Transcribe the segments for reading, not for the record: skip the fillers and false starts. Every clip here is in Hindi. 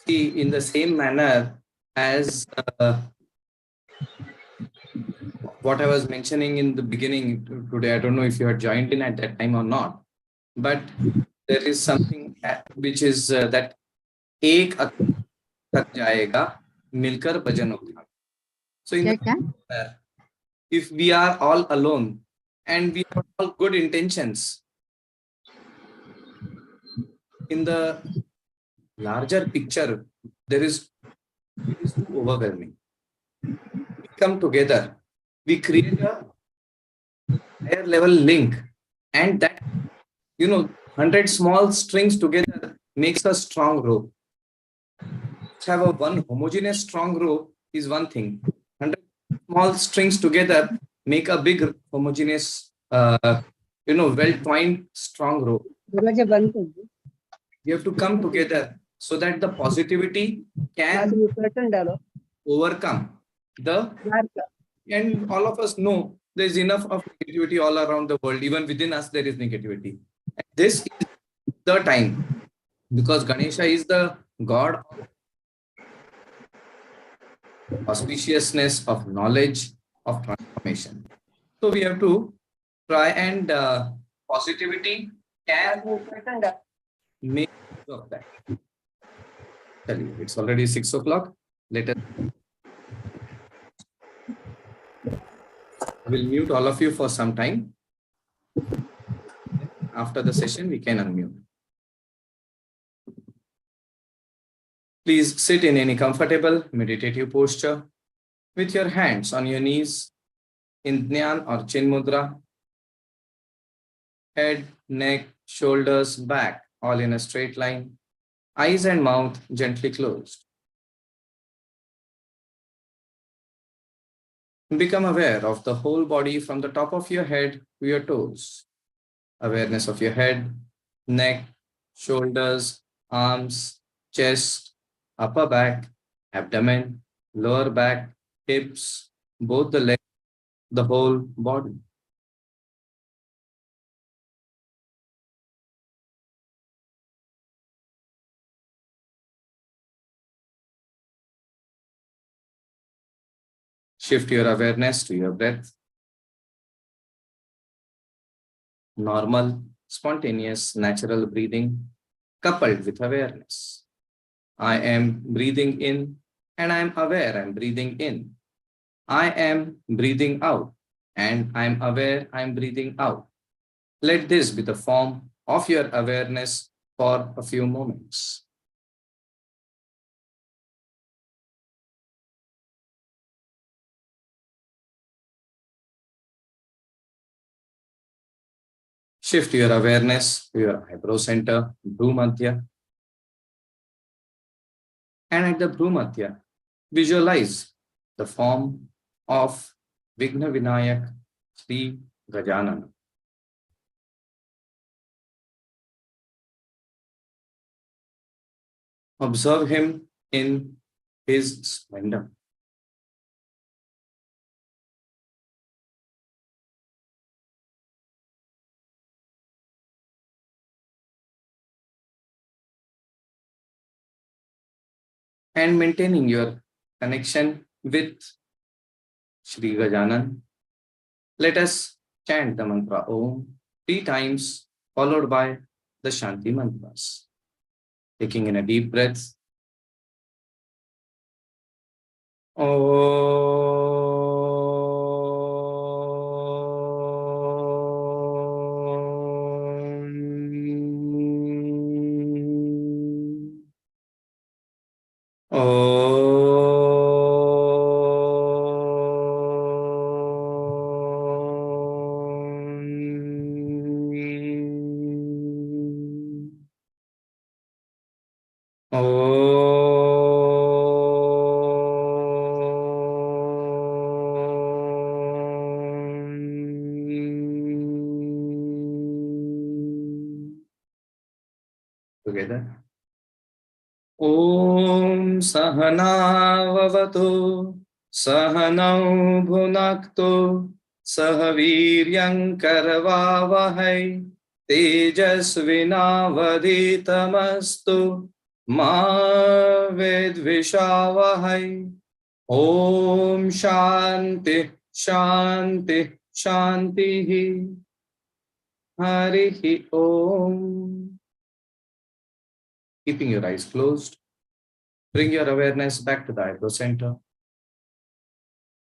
See, in the same manner as what I was mentioning in the beginning today, I don't know if you had joined in at that time or not, but there is something which is that एक थक जाएगा मिलकर भजन होगा. So in the manner, if we are all alone and we have all good intentions, in the larger picture, it is too overwhelming. We come together, we create a higher level link, and that 100 small strings together makes a strong rope. To have a one homogeneous strong rope is one thing. 100 small strings together make a big homogeneous, well-twined strong rope. We have to come together so that the positivity can overcome the, and all of us know there is enough of negativity all around the world. Even within us, there is negativity. And this is the time, because Ganesha is the god of auspiciousness, of knowledge, of transformation. So we have to try and positivity can make use of that. Tell you, it's already 6 o'clock. Let us. I will mute all of you for some time. After the session, we can unmute. Please sit in any comfortable meditative posture with your hands on your knees in Dhyan or Chin Mudra. Head, neck, shoulders, back, all in a straight line. Eyes and mouth gently closed. Become aware of the whole body from the top of your head to your toes. Awareness of your head, neck, shoulders, arms, chest, upper back, abdomen, lower back, hips, both the legs, the whole body. Shift your awareness to your breath. Normal, spontaneous, natural breathing coupled with awareness. I am breathing in and I am aware I'm breathing in. I am breathing out and I'm aware I'm breathing out. Let this be the form of your awareness for a few moments. Shift your awareness to your eyebrow center, Bhru Madhya. And at the Bhru Madhya, visualize the form of Vigna Vinayak Sri Gajanana. Observe him in his splendor. And maintaining your connection with Sri Gajanan, let us chant the mantra Om 3 times, followed by the Shanti mantras. Taking in a deep breath. Together. Om Sahanavavatu Sahanau Bhunaktu Sahaviryam Karavavahai Tejasvinavaditamastu Ma Vedvishavahai. Om Shanti Shanti Shanti. Harihi Om. Keeping your eyes closed, bring your awareness back to the eyebrow center.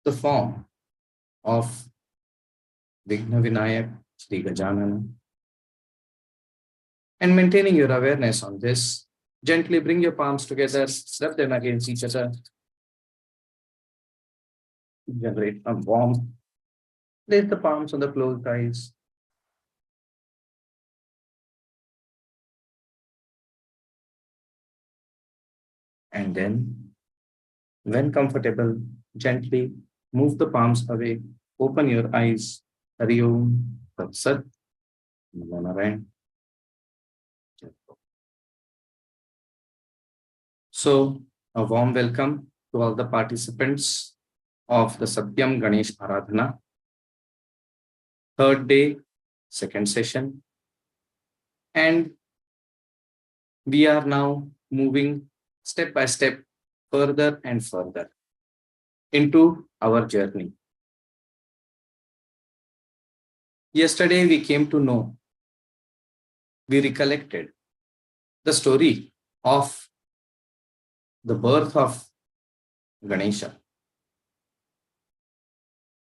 The form of Vigna Vinayak Sri Gajanana. And maintaining your awareness on this, gently bring your palms together, rub them against each other. Generate a warmth. Place the palms on the closed eyes. And then, when comfortable, gently move the palms away. Open your eyes. Hari Om Tat Sat. Namo Narayan. So, a warm welcome to all the participants of the Satyam Ganesh Aradhana. Third day, second session. And we are now moving step by step further and further into our journey. Yesterday, we came to know, we recollected the story of the birth of Ganesha.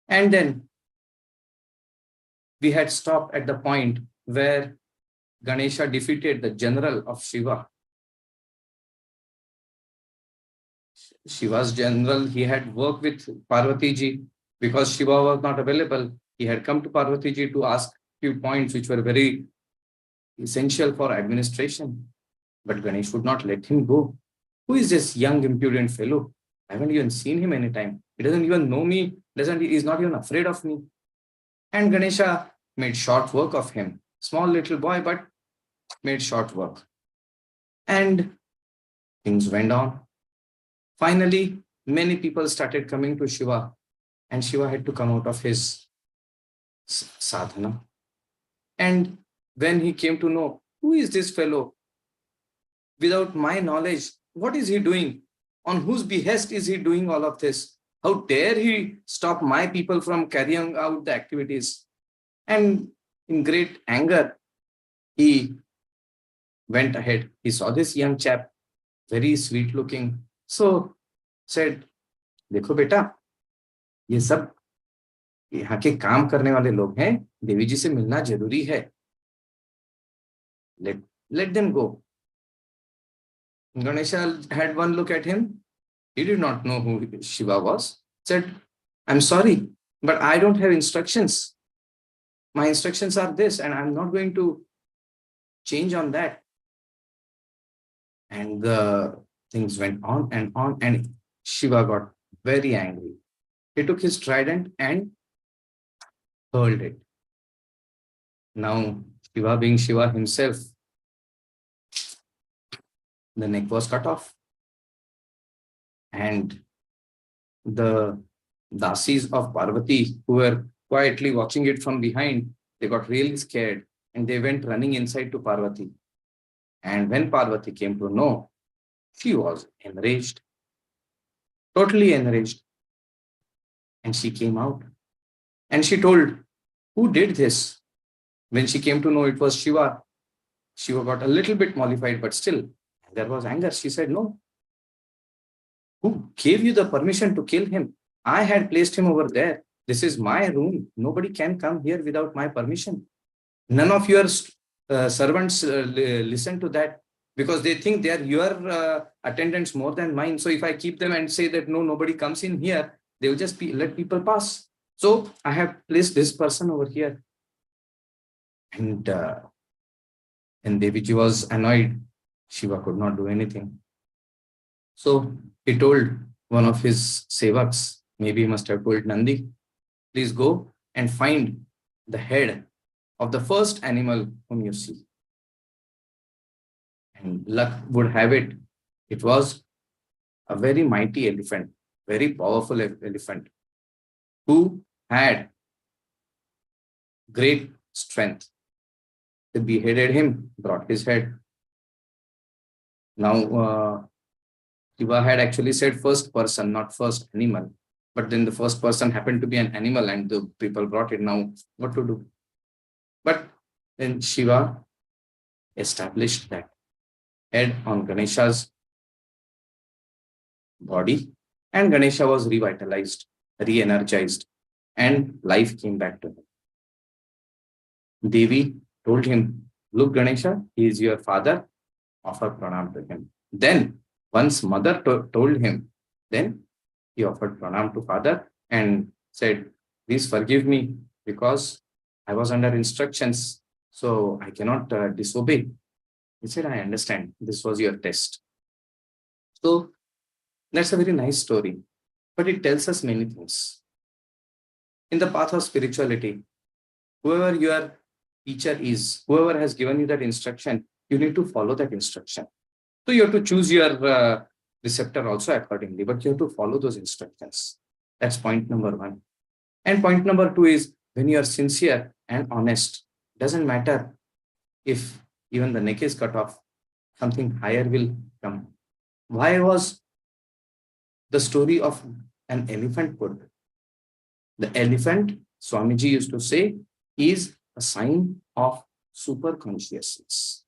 And then we had stopped at the point where Ganesha defeated the general of Shiva. Shiva's general, he had worked with Parvati ji because Shiva was not available. He had come to Parvati ji to ask few points which were very essential for administration. But Ganesh would not let him go. Who is this young, impudent fellow? I haven't even seen him any time. He doesn't even know me. He's not even afraid of me. And Ganesha made short work of him. Small little boy, but made short work. And things went on. Finally, many people started coming to Shiva, and Shiva had to come out of his sadhana. And when he came to know, who is this fellow? Without my knowledge, what is he doing? On whose behest is he doing all of this? How dare he stop my people from carrying out the activities? And in great anger, he went ahead. He saw this young chap, very sweet looking. So said, देखो बेटा, ये सब यहाँ के काम करने वाले लोग हैं, देवी जी से मिलना जरूरी है. Let them go. Ganesha had one look at him. He did not know who Shiva was. Said, I'm sorry, but I don't have instructions. My instructions are this, and I'm not going to change on that. And the things went on, and Shiva got very angry. He took his trident and hurled it. Now, Shiva being Shiva himself, the neck was cut off. And the dasis of Parvati, who were quietly watching it from behind, they got really scared and they went running inside to Parvati. And when Parvati came to know, she was enraged, totally enraged. And she came out and she told, who did this? When she came to know it was Shiva, Shiva got a little bit mollified, but still there was anger. She said, no. Who gave you the permission to kill him? I had placed him over there. This is my room. Nobody can come here without my permission. None of your servants listen to that because they think they are your attendants more than mine. So if I keep them and say that no, nobody comes in here, they will just let people pass. So I have placed this person over here. And Deviji was annoyed. Shiva could not do anything. So he told one of his sevaks, maybe he must have told Nandi, please go and find the head of the first animal whom you see. And luck would have it, it was a very mighty elephant, very powerful elephant, who had great strength. They beheaded him, brought his head. Now, Shiva had actually said first person, not first animal. But then the first person happened to be an animal and the people brought it. Now, what to do? But then Shiva established that head on Ganesha's body, and Ganesha was revitalized, re energized, and life came back to him. Devi told him, look, Ganesha, he is your father, offer pranam to him. Then, once mother told him, then he offered pranam to father and said, please forgive me because I was under instructions, so I cannot disobey. He said, I understand. This was your test. So that's a very nice story, but it tells us many things. In the path of spirituality, whoever your teacher is, whoever has given you that instruction, you need to follow that instruction. So you have to choose your receptor also accordingly, but you have to follow those instructions. That's point number one. And point number two is when you are sincere and honest, doesn't matter if even the neck is cut off, something higher will come. Why was the story of an elephant put? The elephant, Swamiji used to say, is a sign of super consciousness.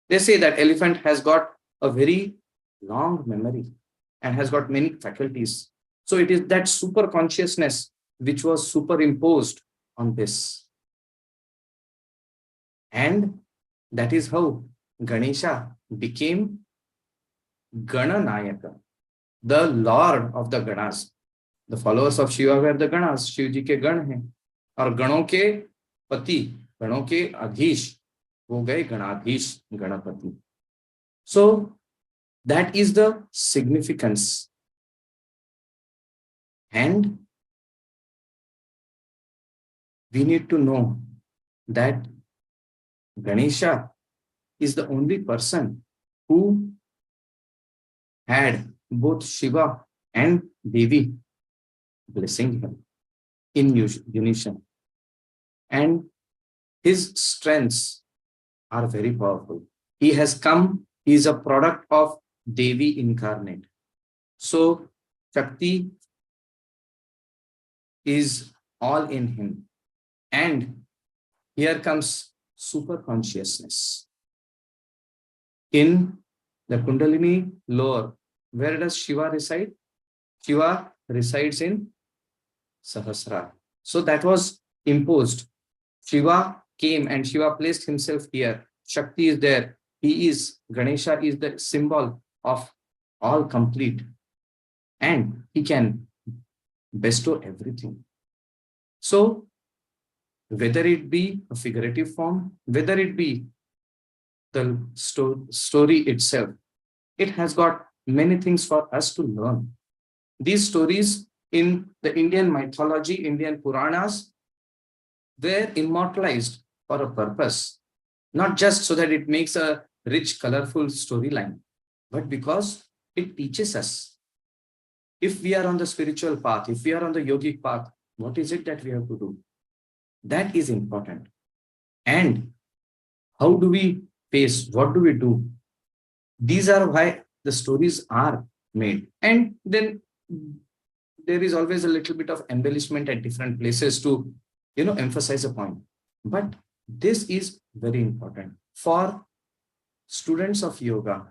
They say that elephant has got a very long memory and has got many faculties. So it is that super consciousness which was superimposed on this. And that is how Ganesha became Gananayaka, the Lord of the Ganas. The followers of Shiva were the Ganas. Shiv जी के गण हैं और गणों के पति, गणों के अधीश वो गए गणाधीश Ganpati. So that is the significance. And we need to know that Ganesha is the only person who had both Shiva and Devi blessing him in unison. And his strengths are very powerful. He has come, he is a product of Devi incarnate. So Shakti is all in him. And here comes super consciousness. In the Kundalini lower, where does Shiva reside? Shiva resides in Sahasrara. So that was imposed. Shiva came and Shiva placed himself here. Shakti is there. He is, Ganesha is the symbol of all complete. And he can bestow everything. So whether it be a figurative form, whether it be the story itself, it has got many things for us to learn. These stories in the Indian mythology, Indian Puranas, were immortalized for a purpose, not just so that it makes a rich, colorful storyline, but because it teaches us. If we are on the spiritual path, if we are on the yogic path, what is it that we have to do? That is important. And how do we face? What do we do? These are why the stories are made. And then there is always a little bit of embellishment at different places to, emphasize a point. But this is very important for students of yoga,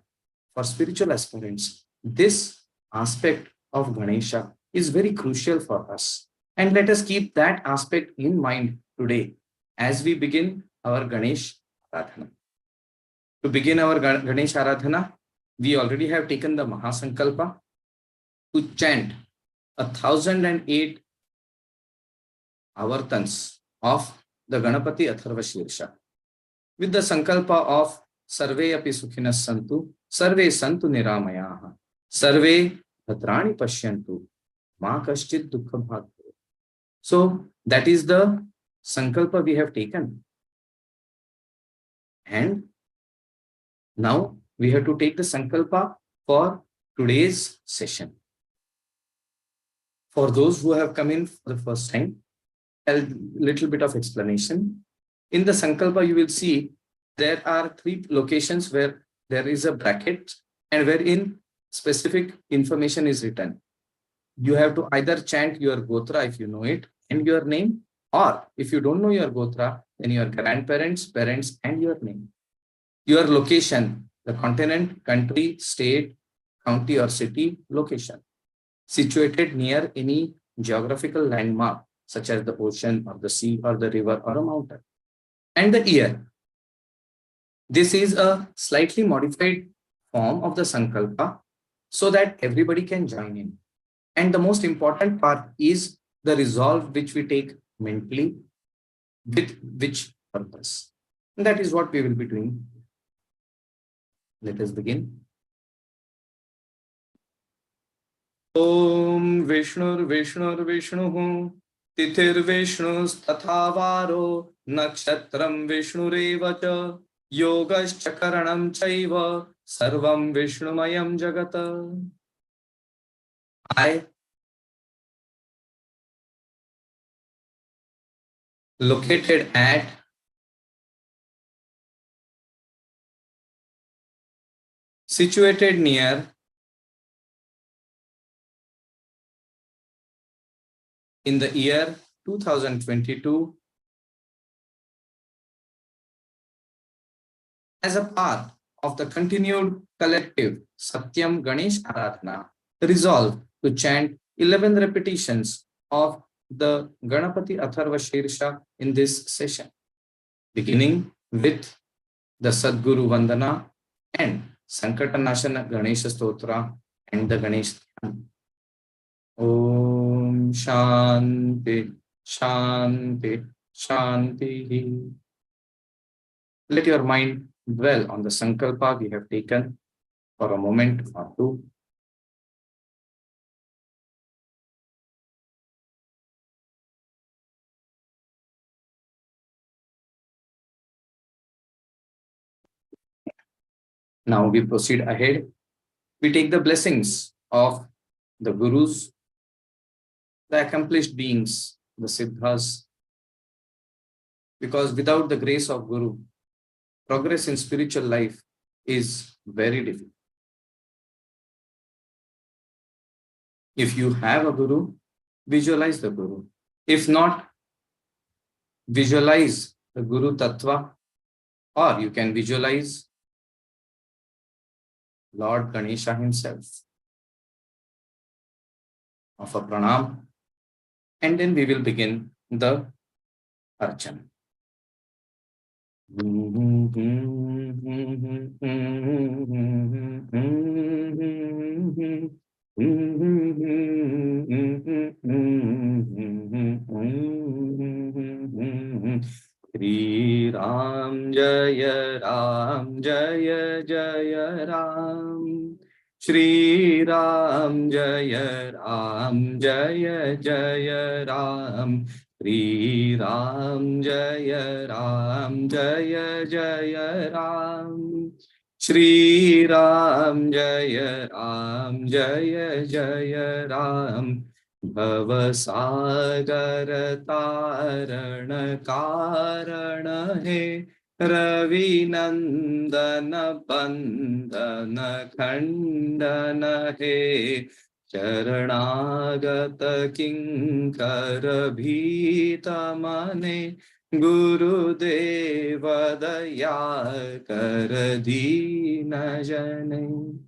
for spiritual aspirants. This aspect of Ganesha is very crucial for us. And let us keep that aspect in mind today as we begin our Ganesh Aradhana. To begin our Ganesh Aradhana, we already have taken the Mahasankalpa to chant 1008 avartans of the Ganapati Atharva Shirsha with the Sankalpa of Sarve api sukhinas santu, Sarve santu niramayaha, Sarve bhadrani pashyantu, ma kaschit dukkha bhag. So that is the Sankalpa we have taken. And now we have to take the Sankalpa for today's session. For those who have come in for the first time, a little bit of explanation. In the Sankalpa, you will see there are 3 locations where there is a bracket and wherein specific information is written. You have to either chant your Gotra if you know it and your name, or if you don't know your Gotra, then your grandparents, parents, and your name. Your location, the continent, country, state, county, or city location, situated near any geographical landmark, such as the ocean or the sea or the river or a mountain. And the year. This is a slightly modified form of the Sankalpa so that everybody can join in. And the most important part is the resolve which we take mentally with which purpose. And that is what we will be doing. Let us begin. Om Vishnur Vishnur Vishnuhu Tithir Vishnus Tathavaro Nakshatram Vishnurevacha Yogascha Karanam Chaiva Sarvam Vishnumayam Jagata. I, located at situated near in the year 2022 as a part of the continued collective Satyam Ganesh Aradhana, resolve to chant 11 repetitions of the Ganapati Atharva Shirsha in this session, beginning with the Sadguru Vandana and Sankatanashana Ganesha Stotra and the Ganesh Dhyan. Om Shanti, Shanti, Shanti. Let your mind dwell on the Sankalpa we have taken for a moment or two. Now we proceed ahead. We take the blessings of the Gurus, the accomplished beings, the Siddhas, because without the grace of Guru, progress in spiritual life is very difficult. If you have a Guru, visualize the Guru. If not, visualize the Guru Tattva, or you can visualize Lord Ganesha himself. Offer pranam, and then we will begin the Archana. Shri Ram Jaya Jaya Ram. Shri Ram Jaya Jaya Ram. Shri Ram Jaya Jaya Ram. Shri Ram Jaya Jaya Ram. Bhavasagar Tarana Karana He Ravi Nandana Bandhana Khandana He Charanagata Kinkara Bhita Mane Guru Deva Daya Karadina Jane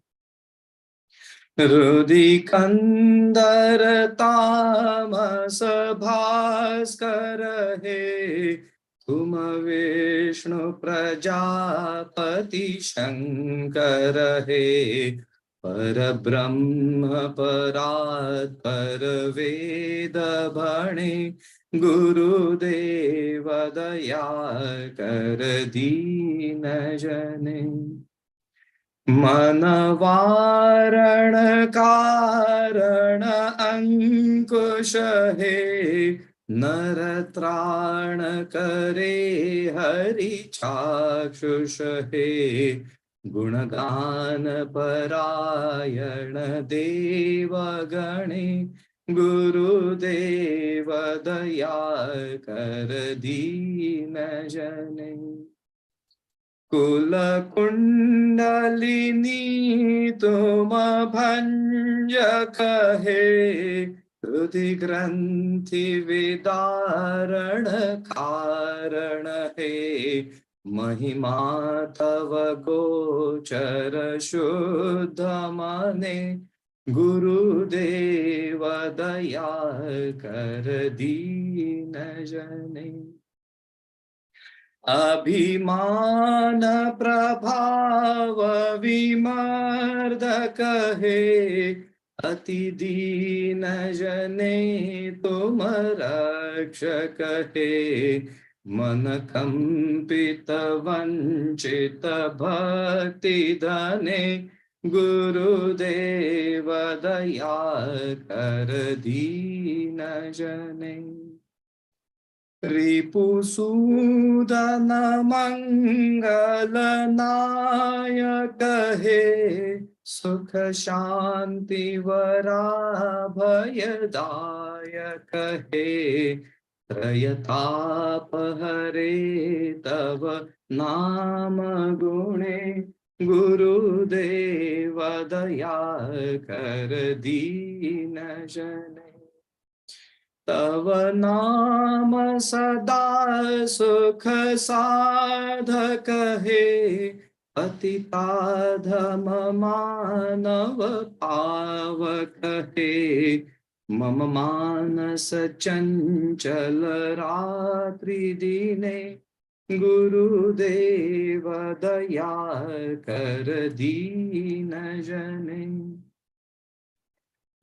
Rudhi Kandar Tamas Bhaskar He Tuma Vishnu Prajapati Shankar He Parabrahma Parat Paraveda Bhane Guru Deva Daya Karadina Jane Manavaran Karan Ankush He Naratran Kare Hari Chakshush He Gunagan Parayana Deva Gane Guru Deva Daya Karadina Jane कुल कुंडलिनी तुम भंज कहे, हृदय ग्रंथि विदारण कारण है, महिमा तव गोचर शुद्ध मने, गुरुदेव दया कर दीन जने। अभिमान प्रभाव विमर्दक है, अति दीन जने तुम रक्षक है, मन कंपित वंचित भक्ति धने, गुरुदेव दया कर दीन जने। रिपुसूदन मंगल नायक है, सुख शांति वरा भयदायक है, त्रयताप हरे तव नाम गुणे, गुरुदेव दया कर दीन जने। तव नाम सदा सुख साधक है, पतिताधम मानव पावक है, मम मानस चंचल रात्रि दिने, गुरुदेव दया कर दीन जने।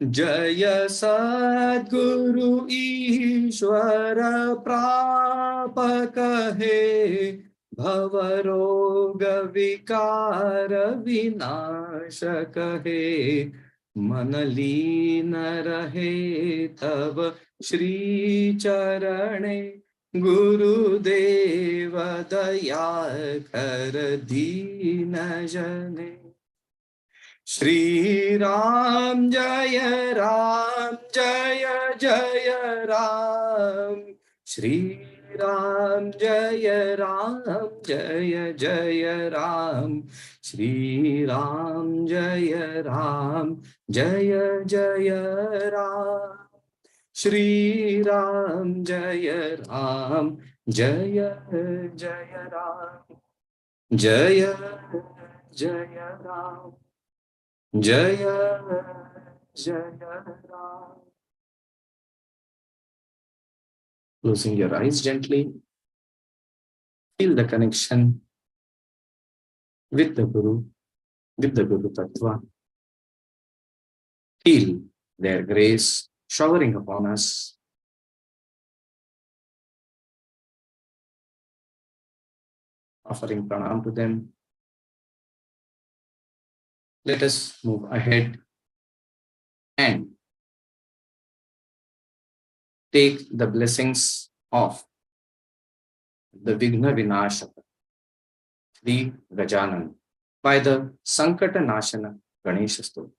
जय सद्गुरु ईश्वर प्रापक है, भवरोग विकार विनाशक है, मन लीन रहे तब श्री चरणे, गुरुदेव दया कर दीन जने। श्री राम जय जय राम, श्री राम जय जय राम, श्री राम जय जय राम, श्री राम जय जय राम, जय जय राम, जय जय Ram. Closing your eyes gently, feel the connection with the Guru Tattva. Feel their grace showering upon us. Offering pranam to them. Let us move ahead and take the blessings of the Vigna Vinashaka, the Gajanan, by the Sankata Nashana Ganesha Stotra.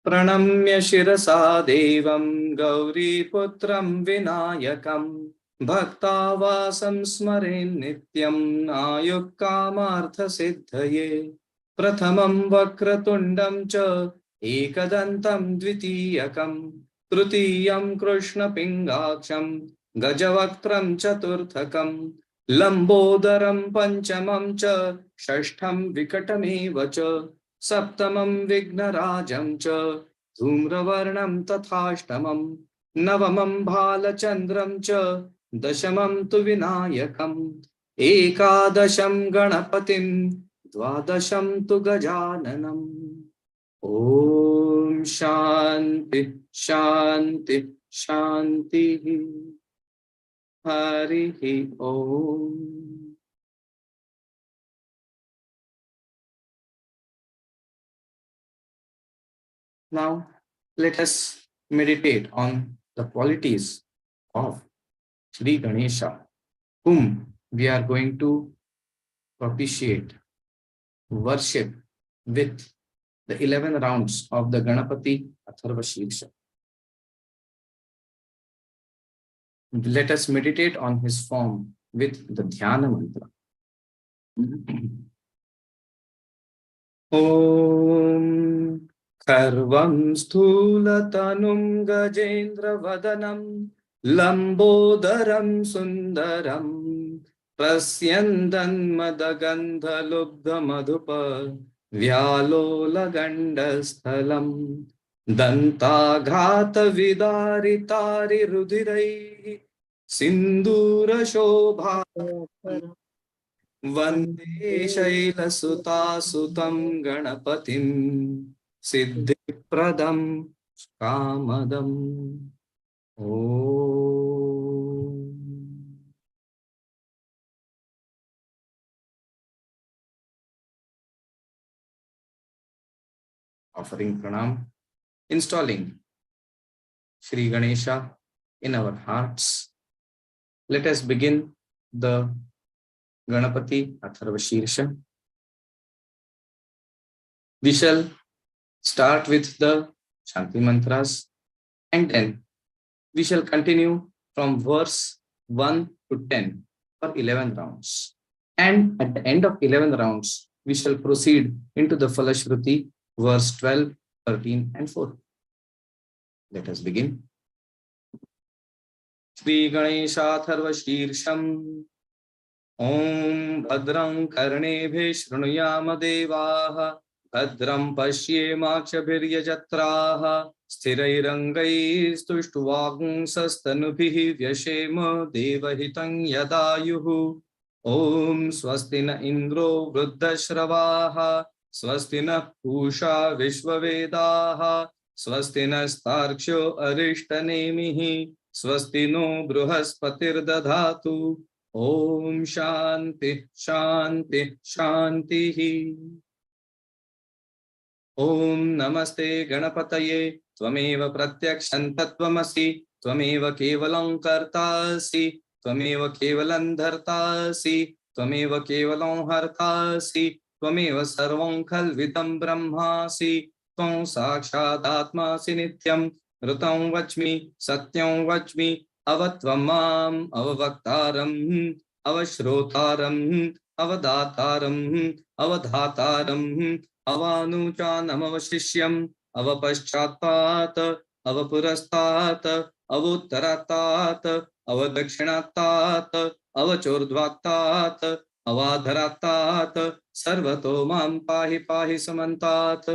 Pranamya Shirasa Devam Gauri Putram Vinayakam Bhaktavasam Smaren Nityam Ayukamartha Siddhaye Prathamam Vakratundam Cha Ekadantam Dvitiyakam Trutiyam Krishna Pingaksham Gajavaktram Chaturthakam Lambodaram Panchamam Cha Shashtham Vikatameva Cha Saptamam Vignarajam Cha Dhumravarnam Tathashtamam Navamam Bhalachandram Cha Dashamam Tu Vinayakam Ekadasham Ganapatim Dvadasham Tu Gajananam. Om Shanti Shanti Shanti. Harihi Om. Now, let us meditate on the qualities of Sri Ganesha, whom we are going to propitiate, worship with the 11 rounds of the Ganapati Atharva Shirsha. Let us meditate on his form with the Dhyana mantra. Om Karvam Sthulatanum Gajendra Vadanam Lambodaram Sundaram Prasyandan Madagandha Lubdha Madhupa Vyalola Gandasthalam Dantaghata Vidaritari Rudirai Sindura Shobha Vande Shailasutaasutam Ganapatim Siddhipradam Kamadam. Om. Offering pranam, installing Shri Ganesha in our hearts. Let us begin the Ganapati Atharva Shirsha. We shall start with the Shanti mantras and then we shall continue from verse 1 to 10 for 11 rounds. And at the end of 11 rounds, we shall proceed into the Falashruti, verse 12, 13, and 14. Let us begin. Shri Ganeshatharva Shirsham Om Bhadram Karnebhe Shrunuyama Devaha Bhadram Pashyemakshabhiryajatraha Sthirairangaistushtuvagunsastanubhihi Vyashema Devahitam Yadayuhu Om Swastina Indro Vruddhashravaha Swastina Pusha Vishvavedaha Swastina Starksho Arishtanemihi Swastino Bruhaspatir Dadhatu Om Shanti Shanti Shanti. Om Namaste Ganapataye Tvameva Pratyakshan Tattvamasi Tvameva Kevalam Kartasi Tvameva Kevalam Dhartasi Tvameva Kevalam Hartasi Tvameva Sarvam Khalvidam Brahmasi Tvam Sakshat Atmasi Nityam Rutam Vachmi Satyam Vachmi Avattvamam Avavaktaram Avashrotaram Avadataram Avadhataram Avanuchanam Avashishyam Avapaschatpat Avapurastat Avuttaratat Avadakshinatat Avachordvatat Avadharatat Sarvato Mam Pahi Pahi Samantat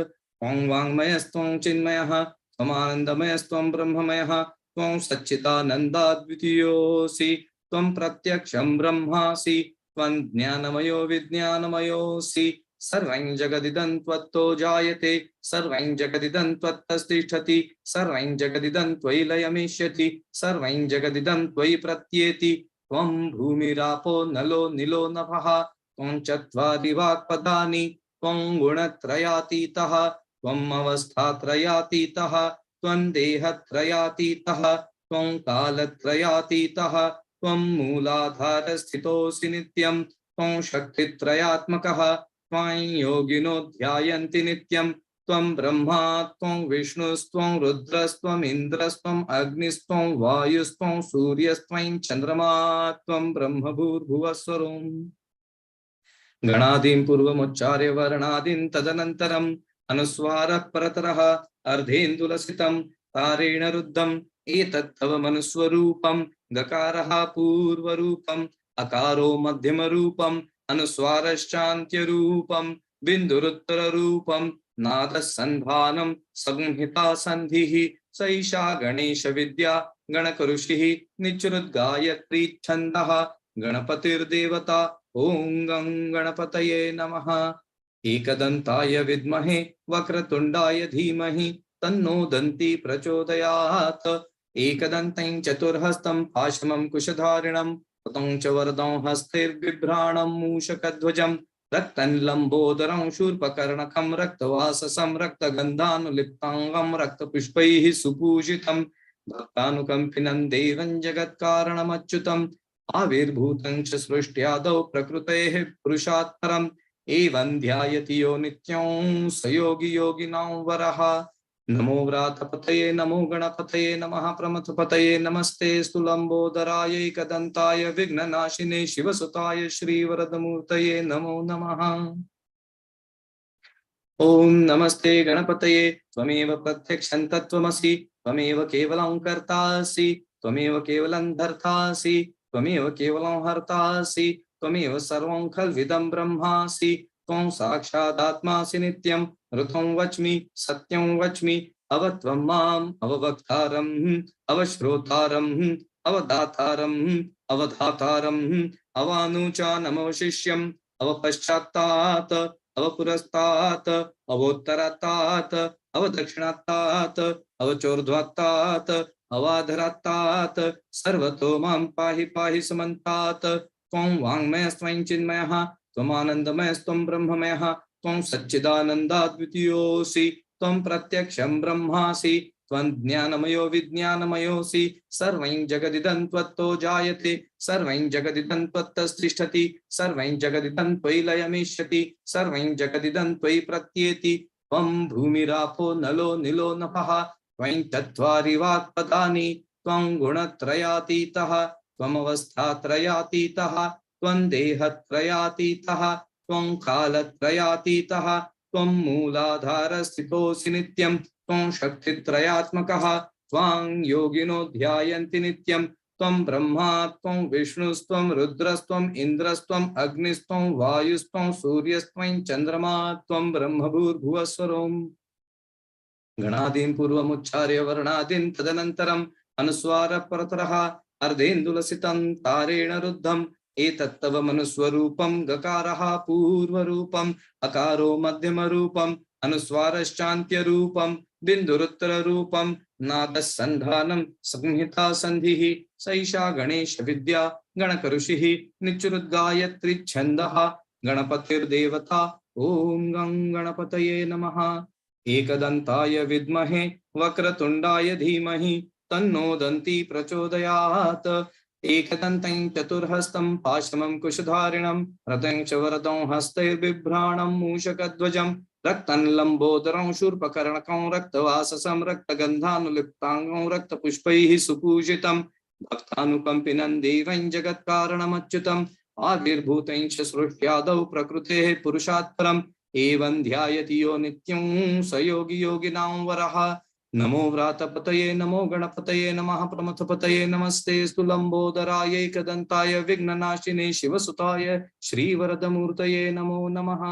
Tvam Vangmayastvam Chinmayaha Tvamanandamayastvam Brahmamayaha Tvam Satchitanandadvitiyosi Tvam Pratyaksham Brahmasi Tvam Jnanamayo Vijnanamayosi Sarvain Jagadidam Tvatto Jayate Sarvain Jagadidam Tvattastisthati Sarvain Jagadidam Tvailayamishyati Sarvain Jagadidam Tvai Pratyeti Tvam Bhumirapo Nalo Nilo Napaha Tvam Chatvari Vakpadani Tvam Gunatrayatitaha Tvam Avasthatrayatitaha Tvam Dehatrayatitaha Tvam Kalatrayatitaha Tvam Mooladharasthitosi Nityam Tvam Shaktitrayatmakaha Tvam Yogino Dhyayanti Nityam Tvam Brahma Tvam Vishnustvam Rudrastvam Indrastvam Agnistvam Vayustvam Suryastvam Chandrama Tvam Brahma Bhurbhuvaswarum Ganadim Purvamucharya Varnadim Tadanantaram Anuswara Parataraha Ardhendulasitam Tarena Ruddham Etattava Manuswarupam Gakaraha Purvarupam Akaro Madhyamarupam Anuswarashchantya Rupam Binduruttara Rupam Nada Sandhanam Samhita Sandhihi Saisha Ganesha Vidya Ganakarushihi Nichurud Gayatri Chandaha Ganapatir Devata Om Gam Ganapataye Namaha Ekadantaya Vidmahe Vakratundaya Dhimahi Tanno Danti Prachodayat Ekadantam Chaturhastam Pashamam Kushadharinam Tatam Chavardam Hastir Vibhranam Mushakadvajam Raktan Lambodaram Shurpakarnakam Raktavasasam Raktagandhanuliptangam Raktapushpaihi Supujitam Bhaktanukampinan Devan Jagatkaranam Achyutam Avirbhutam Srishtyadau Prakrutehe Purushatparam Evan Dhyayati Yo Nityam Sayogi Yoginam Varaha नमो व्रातपतये नमो गणपतये नमः प्रमथपतये नमस्ते स्तुलंबोदराय एकदंताय विघ्ननाशिने शिवसुताय श्रीवरदमूर्तये नमो नमः। ओम नमस्ते गणपतये त्वमेव प्रत्यक्षं तत्त्वमसि त्वमेव केवलं कर्तासि त्वमेव केवलं धर्तासि त्वमेव केवलं हर्तासि त्वमेव सर्वं खल्विदं ब्रह्मासि त्वं साक्षादात्मासि नित्यं ऋतं वच्मि सत्यं वच्मि अवत्वं माम् अववक्तारम् अवश्रोतारम् अवदातारम् अवधातारम् अवानुचानमवशिष्यम् अवपश्चात्तात् अवपुरस्तात् अवोत्तरात्तात् अवदक्षिणात्तात् अवचोर्ध्वात्तात् अवाधरात्तात् सर्वतो मां पाहि पाहि समन्तात् त्वं वाङ्मयस्त्वं चिन्मयः त्वमानन्दमयस्त्वं ब्रह्ममयः त्वं सच्चिदानन्दाद्वितीयोऽसि त्वं प्रत्यक्षं ब्रह्मासि त्वं ज्ञानमयो विज्ञानमयोऽसि सर्वं जगदिदं त्वत्तो जायते सर्वं जगदिदं त्वत्तस्तिष्ठति सर्वं जगदिदं त्वयि लयमिष्यति सर्वं जगदिदं त्वयि प्रत्येति त्वं भूमिरापो नलो निलो नभः त्वं चत्वारि वाक्पदानि त्वं गुणत्रयातीतः त्वमवस्थात्रयातीतः त्वं देहत्रयातीतः त्वं कालत्रयातीतः त्वं मूलाधारस्थितोऽसि नित्यं त्वं शक्तित्रयात्मकः त्वां योगिनो ध्यायन्ति नित्यं त्वं ब्रह्मा त्वं विष्णुस्त्वं रुद्रस्त्वं इन्द्रस्त्वं अग्निस्त्वं वायुस्त्वं सूर्यस्त्वं चन्द्रमा त्वं ब्रह्मभूर्भुवस्वरोम् गणादीन् पूर्वमुच्चार्य वर्णादीन् तदनन्तरम् अनुस्वार परतरः अर्धेन्दुलसितं तारेण रुद्धम् एतत्तव मनुस्वरूपं गकारः पूर्वरूपम् अकारो मध्यमरूपम् अनुस्वारश्चान्त्यरूपम् बिन्दुरुत्तररूपम् नादसन्धानं संहिता सन्धिः सैषा गणेश विद्या गणकऋषिः निच्चुरुद्गायत्री छन्दः गणपतिर्देवता ॐ गं गणपतये नमः। एकदन्ताय विद्महे वक्रतुण्डाय धीमहि तन्नो दन्ती प्रचोदयात् एकदन्तं चतुर्हस्तं पाशमं कुशधारिणं रतं च वरदं हस्तैर्बिभ्राणं मूषकध्वजं रक्तं लम्बोदरं शूर्पकर्णकं रक्तवाससं रक्तगन्धानुलिप्ताङ्गं रक्तपुष्पैः सुपूजितं भक्तानुकम्पिनं देवं जगत्कारणमच्युतम् आविर्भूतं च सृष्ट्यादौ प्रकृतेः पुरुषात् परम् एवं ध्यायति यो नित्यं स योगी योगिनां वरः। नमो व्रातपतये नमो गणपतये नमः प्रमथपतये नमस्ते स्तुलंबोदराय एकदन्ताय विघ्ननाशिने शिवसुताय श्रीवरदमूर्तये नमो नमः।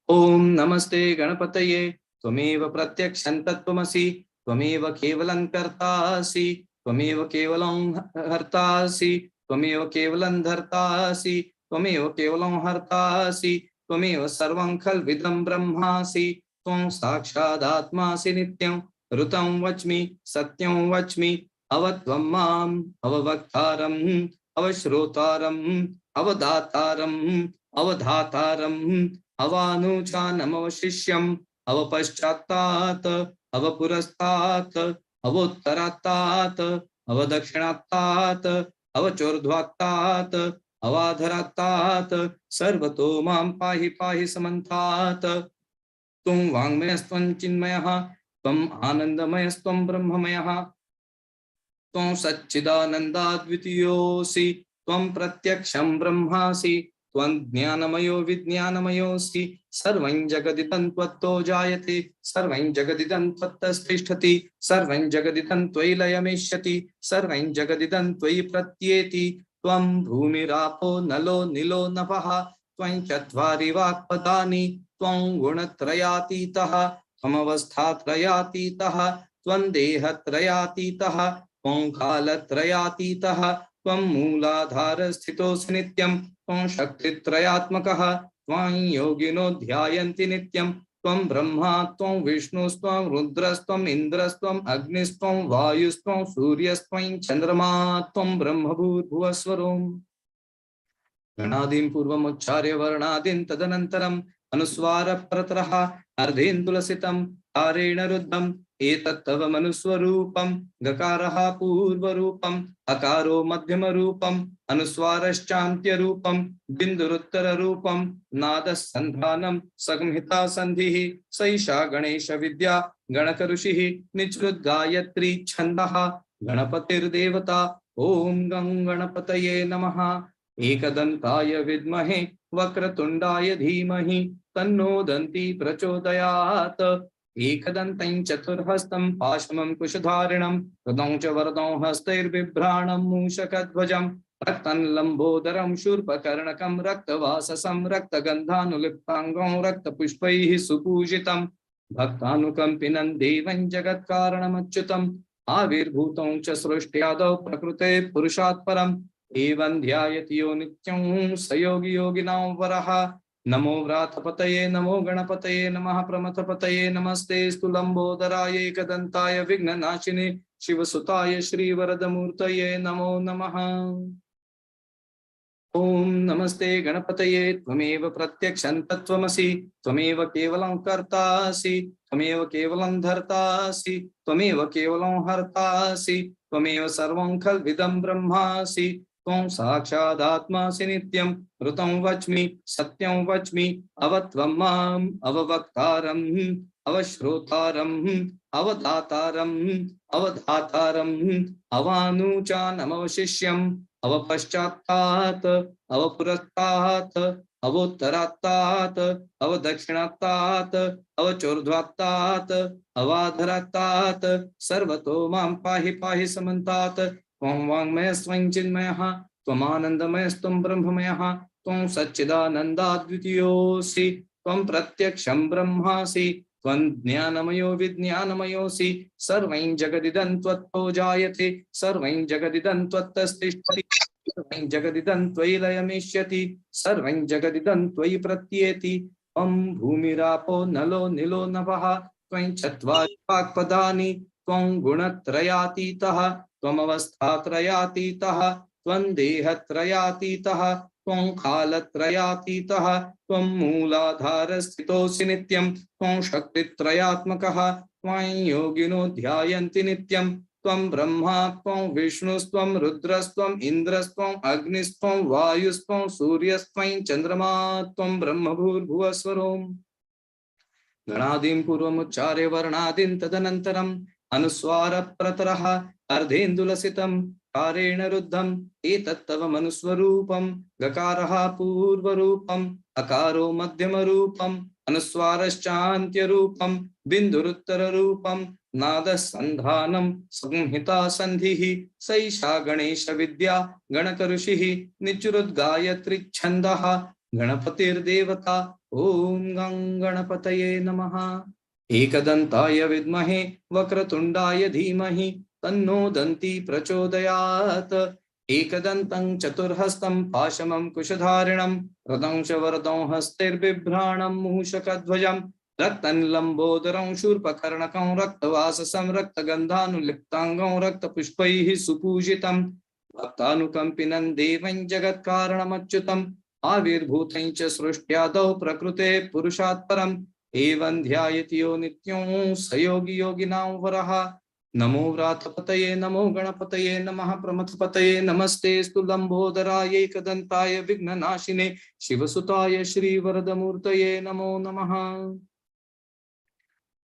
ओम नमस्ते गणपतये त्वमेव प्रत्यक्षं तत्त्वमसि त्वमेव केवलं कर्तासि त्वमेव केवलं हर्तासि त्वमेव केवलं धर्तासि त्वमेव केवलं हर्तासि त्वमेव सर्वं खल्विदं ब्रह्मासि त्वं साक्षादात्मासि नित्यं ऋतं वच्मि सत्यं वच्मि अवत्वं माम् अववक्तारम् अवश्रोतारम् अवदातारम् अवधातारम् अवानुचानमवशिष्यम् अवपश्चात्तात् अवपुरस्तात् अवोत्तरात्तात् अवदक्षिणात्तात् अवचोर्ध्वात्तात् अवाधरात्तात् सर्वतो मां पाहि पाहि समन्तात् त्वं वाङ्मयस्त्वं चिन्मयः त्वम् आनन्दमयस्त्वं ब्रह्ममयः त्वं सच्चिदानन्दाद्वितीयोऽसि त्वं प्रत्यक्षं ब्रह्मासि त्वं ज्ञानमयो विज्ञानमयोऽसि सर्वं जगदिदं त्वत्तो जायते सर्वं जगदिदं त्वत्तस्तिष्ठति सर्वं जगदिदं त्वयि लयमिष्यति सर्वं जगदिदं त्वयि प्रत्येति त्वं भूमिरापो नलो निलो नभः त्वं चत्वारि वाक्पदानि त्वं गुणत्रयातीतः त्वमवस्थात्रयातीतः त्वं देहत्रयातीतः त्वं कालत्रयातीतः त्वं मूलाधारस्थितोऽसि नित्यं त्वं शक्तित्रयात्मकः त्वं योगिनो ध्यायन्ति नित्यं त्वं ब्रह्मा त्वं विष्णुस्त्वं रुद्रस्त्वं इन्द्रस्त्वं अग्निस्त्वं वायुस्त्वं सूर्यस्त्वं चन्द्रमा त्वं ब्रह्मभूर्भुवस्वरोम् गणादीन् पूर्वमुच्चार्य वर्णादीन् तदनन्तरम् अनुस्वार परतरः अर्धेन्दुलसितं कारेण रुद्धम् एतत्तव मनुस्वरूपं गकारः पूर्वरूपम् अकारो मध्यमरूपम् अनुस्वारश्चान्त्यरूपम् बिन्दुरुत्तररूपम् नादः सन्धानं संहिता सन्धिः सैषा गणेश विद्या गणकऋषिः निचृद्गायत्री छन्दः गणपतिर्देवता ओम गं गणपतये नमः। एकदन्ताय विद्महे वक्रतुण्डाय धीमहि तन्नो दन्ती प्रचोदयात्। एकदन्तं चतुर्हस्तं पाशमं कुशधारिणं हृदं च वरदं हस्तैर्बिभ्राणं मूषकध्वजं रक्तं लम्बोदरं शूर्पकर्णकं रक्तवाससं रक्तगन्धानुलिप्ताङ्गं रक्तपुष्पैः सुपूजितं भक्तानुकम्पिनं देवं जगत्कारणमच्युतम् आविर्भूतं च सृष्ट्यादौ प्रकृते पुरुषात् परम् एवं ध्यायति यो नित्यं स योगी योगिनां वरः। नमो व्रातपतये नमो गणपतये नमः प्रमथपतये नमस्ते लंबोदराय एकदन्ताय विघ्ननाशिने शिवसुताय श्रीवरदमूर्तये नमो नमः। ओम नमस्ते गणपतये त्वमेव प्रत्यक्षं तत्त्वमसि त्वमेव केवलं कर्तासि त्वमेव केवलं धर्तासि त्वमेव केवलं हर्तासि त्वमेव सर्वं खल्विदं ब्रह्मासि त्वं साक्षादात्मासि नित्यं ऋतं वच्मि सत्यं वच्मि अवत्वं माम् अववक्तारम् अवश्रोतारम् अवदातारम् अवधातारम् अवानुचानमवशिष्यम् अवपश्चात्तात् अवपुरस्तात् अवोत्तरात्तात् अवदक्षिणात्तात् अवचोर्ध्वात्तात् अवाधरात्तात् सर्वतो मां पाहि पाहि समन्तात्। त्वं वाङ्मयः स्वयं चिन्मयः त्वमानन्दमयस्त्वं ब्रह्ममयः त्वं सच्चिदानन्दाद्वितीयोऽसि त्वं प्रत्यक्षं ब्रह्मासि त्वं ज्ञानमयो विज्ञानमयोऽसि सर्वं जगदिदं त्वत्तो जायते सर्वं जगदिदं त्वत्तस्तिष्ठति सर्वं जगदिदं त्वयि लयमिष्यति सर्वं जगदिदं त्वयि प्रत्येति। त्वं भूमिरापो नलो निलो नभः त्वं चत्वारि वाक्पदानि त्वं गुणत्रयातीतः त्वमवस्थात्रयातीतः त्वं देहत्रयातीतः त्वं कालत्रयातीतः त्वं मूलाधारस्थितोऽसि नित्यं त्वं शक्तित्रयात्मकः त्वं योगिनो ध्यायन्ति नित्यं त्वं ब्रह्मा त्वं विष्णुस्त्वं रुद्रस्त्वं इन्द्रस्त्वं अग्निस्त्वं वायुस्त्वं सूर्यस्त्वं चन्द्रमा त्वं ब्रह्मभूर्भुवस्वरोम्। गणादिं पूर्वमुच्चार्य वर्णादिं तदनन्तरम् अनुस्वार प्रतरः अर्धेन्दुलसितं कारेण रुद्धम् एतत्तव मनुस्वरूपं गकारः पूर्वरूपम् अकारो मध्यमरूपम् अनुस्वारश्चान्त्यरूपम् बिन्दुरुत्तररूपम् नादः सन्धानं संहिता सन्धिः सैषा गणेश विद्या गणकऋषिः निचुरुद्गायत्री छन्दः गणपतिर्देवता ओम गं गणपतये नमः। एकदन्ताय विद्महे वक्रतुण्डाय धीमहि तन्नो दन्ती प्रचोदयात्। एकदन्तं चतुर्हस्तं पाशमं कुशधारिणं रदं च वरदं हस्तैर्बिभ्राणं मूषकध्वजं रक्तं लम्बोदरं शूर्पकर्णकं रक्तवाससं रक्तगन्धानुलिप्ताङ्गं रक्तपुष्पैः सुपूजितं भक्तानुकम्पिनं देवं जगत्कारणमच्युतम् आविर्भूतं च सृष्ट्यादौ प्रकृते पुरुषात् परम् एवं ध्यायति यो नित्यं स योगी योगिनां वरः। नमो व्रातपतये नमो गणपतये नमः प्रमथपतये नमस्तेस्तु लंबोदराय एकदन्ताय विघ्ननाशिने शिवसुताय श्रीवरदमूर्तये नमो नमः।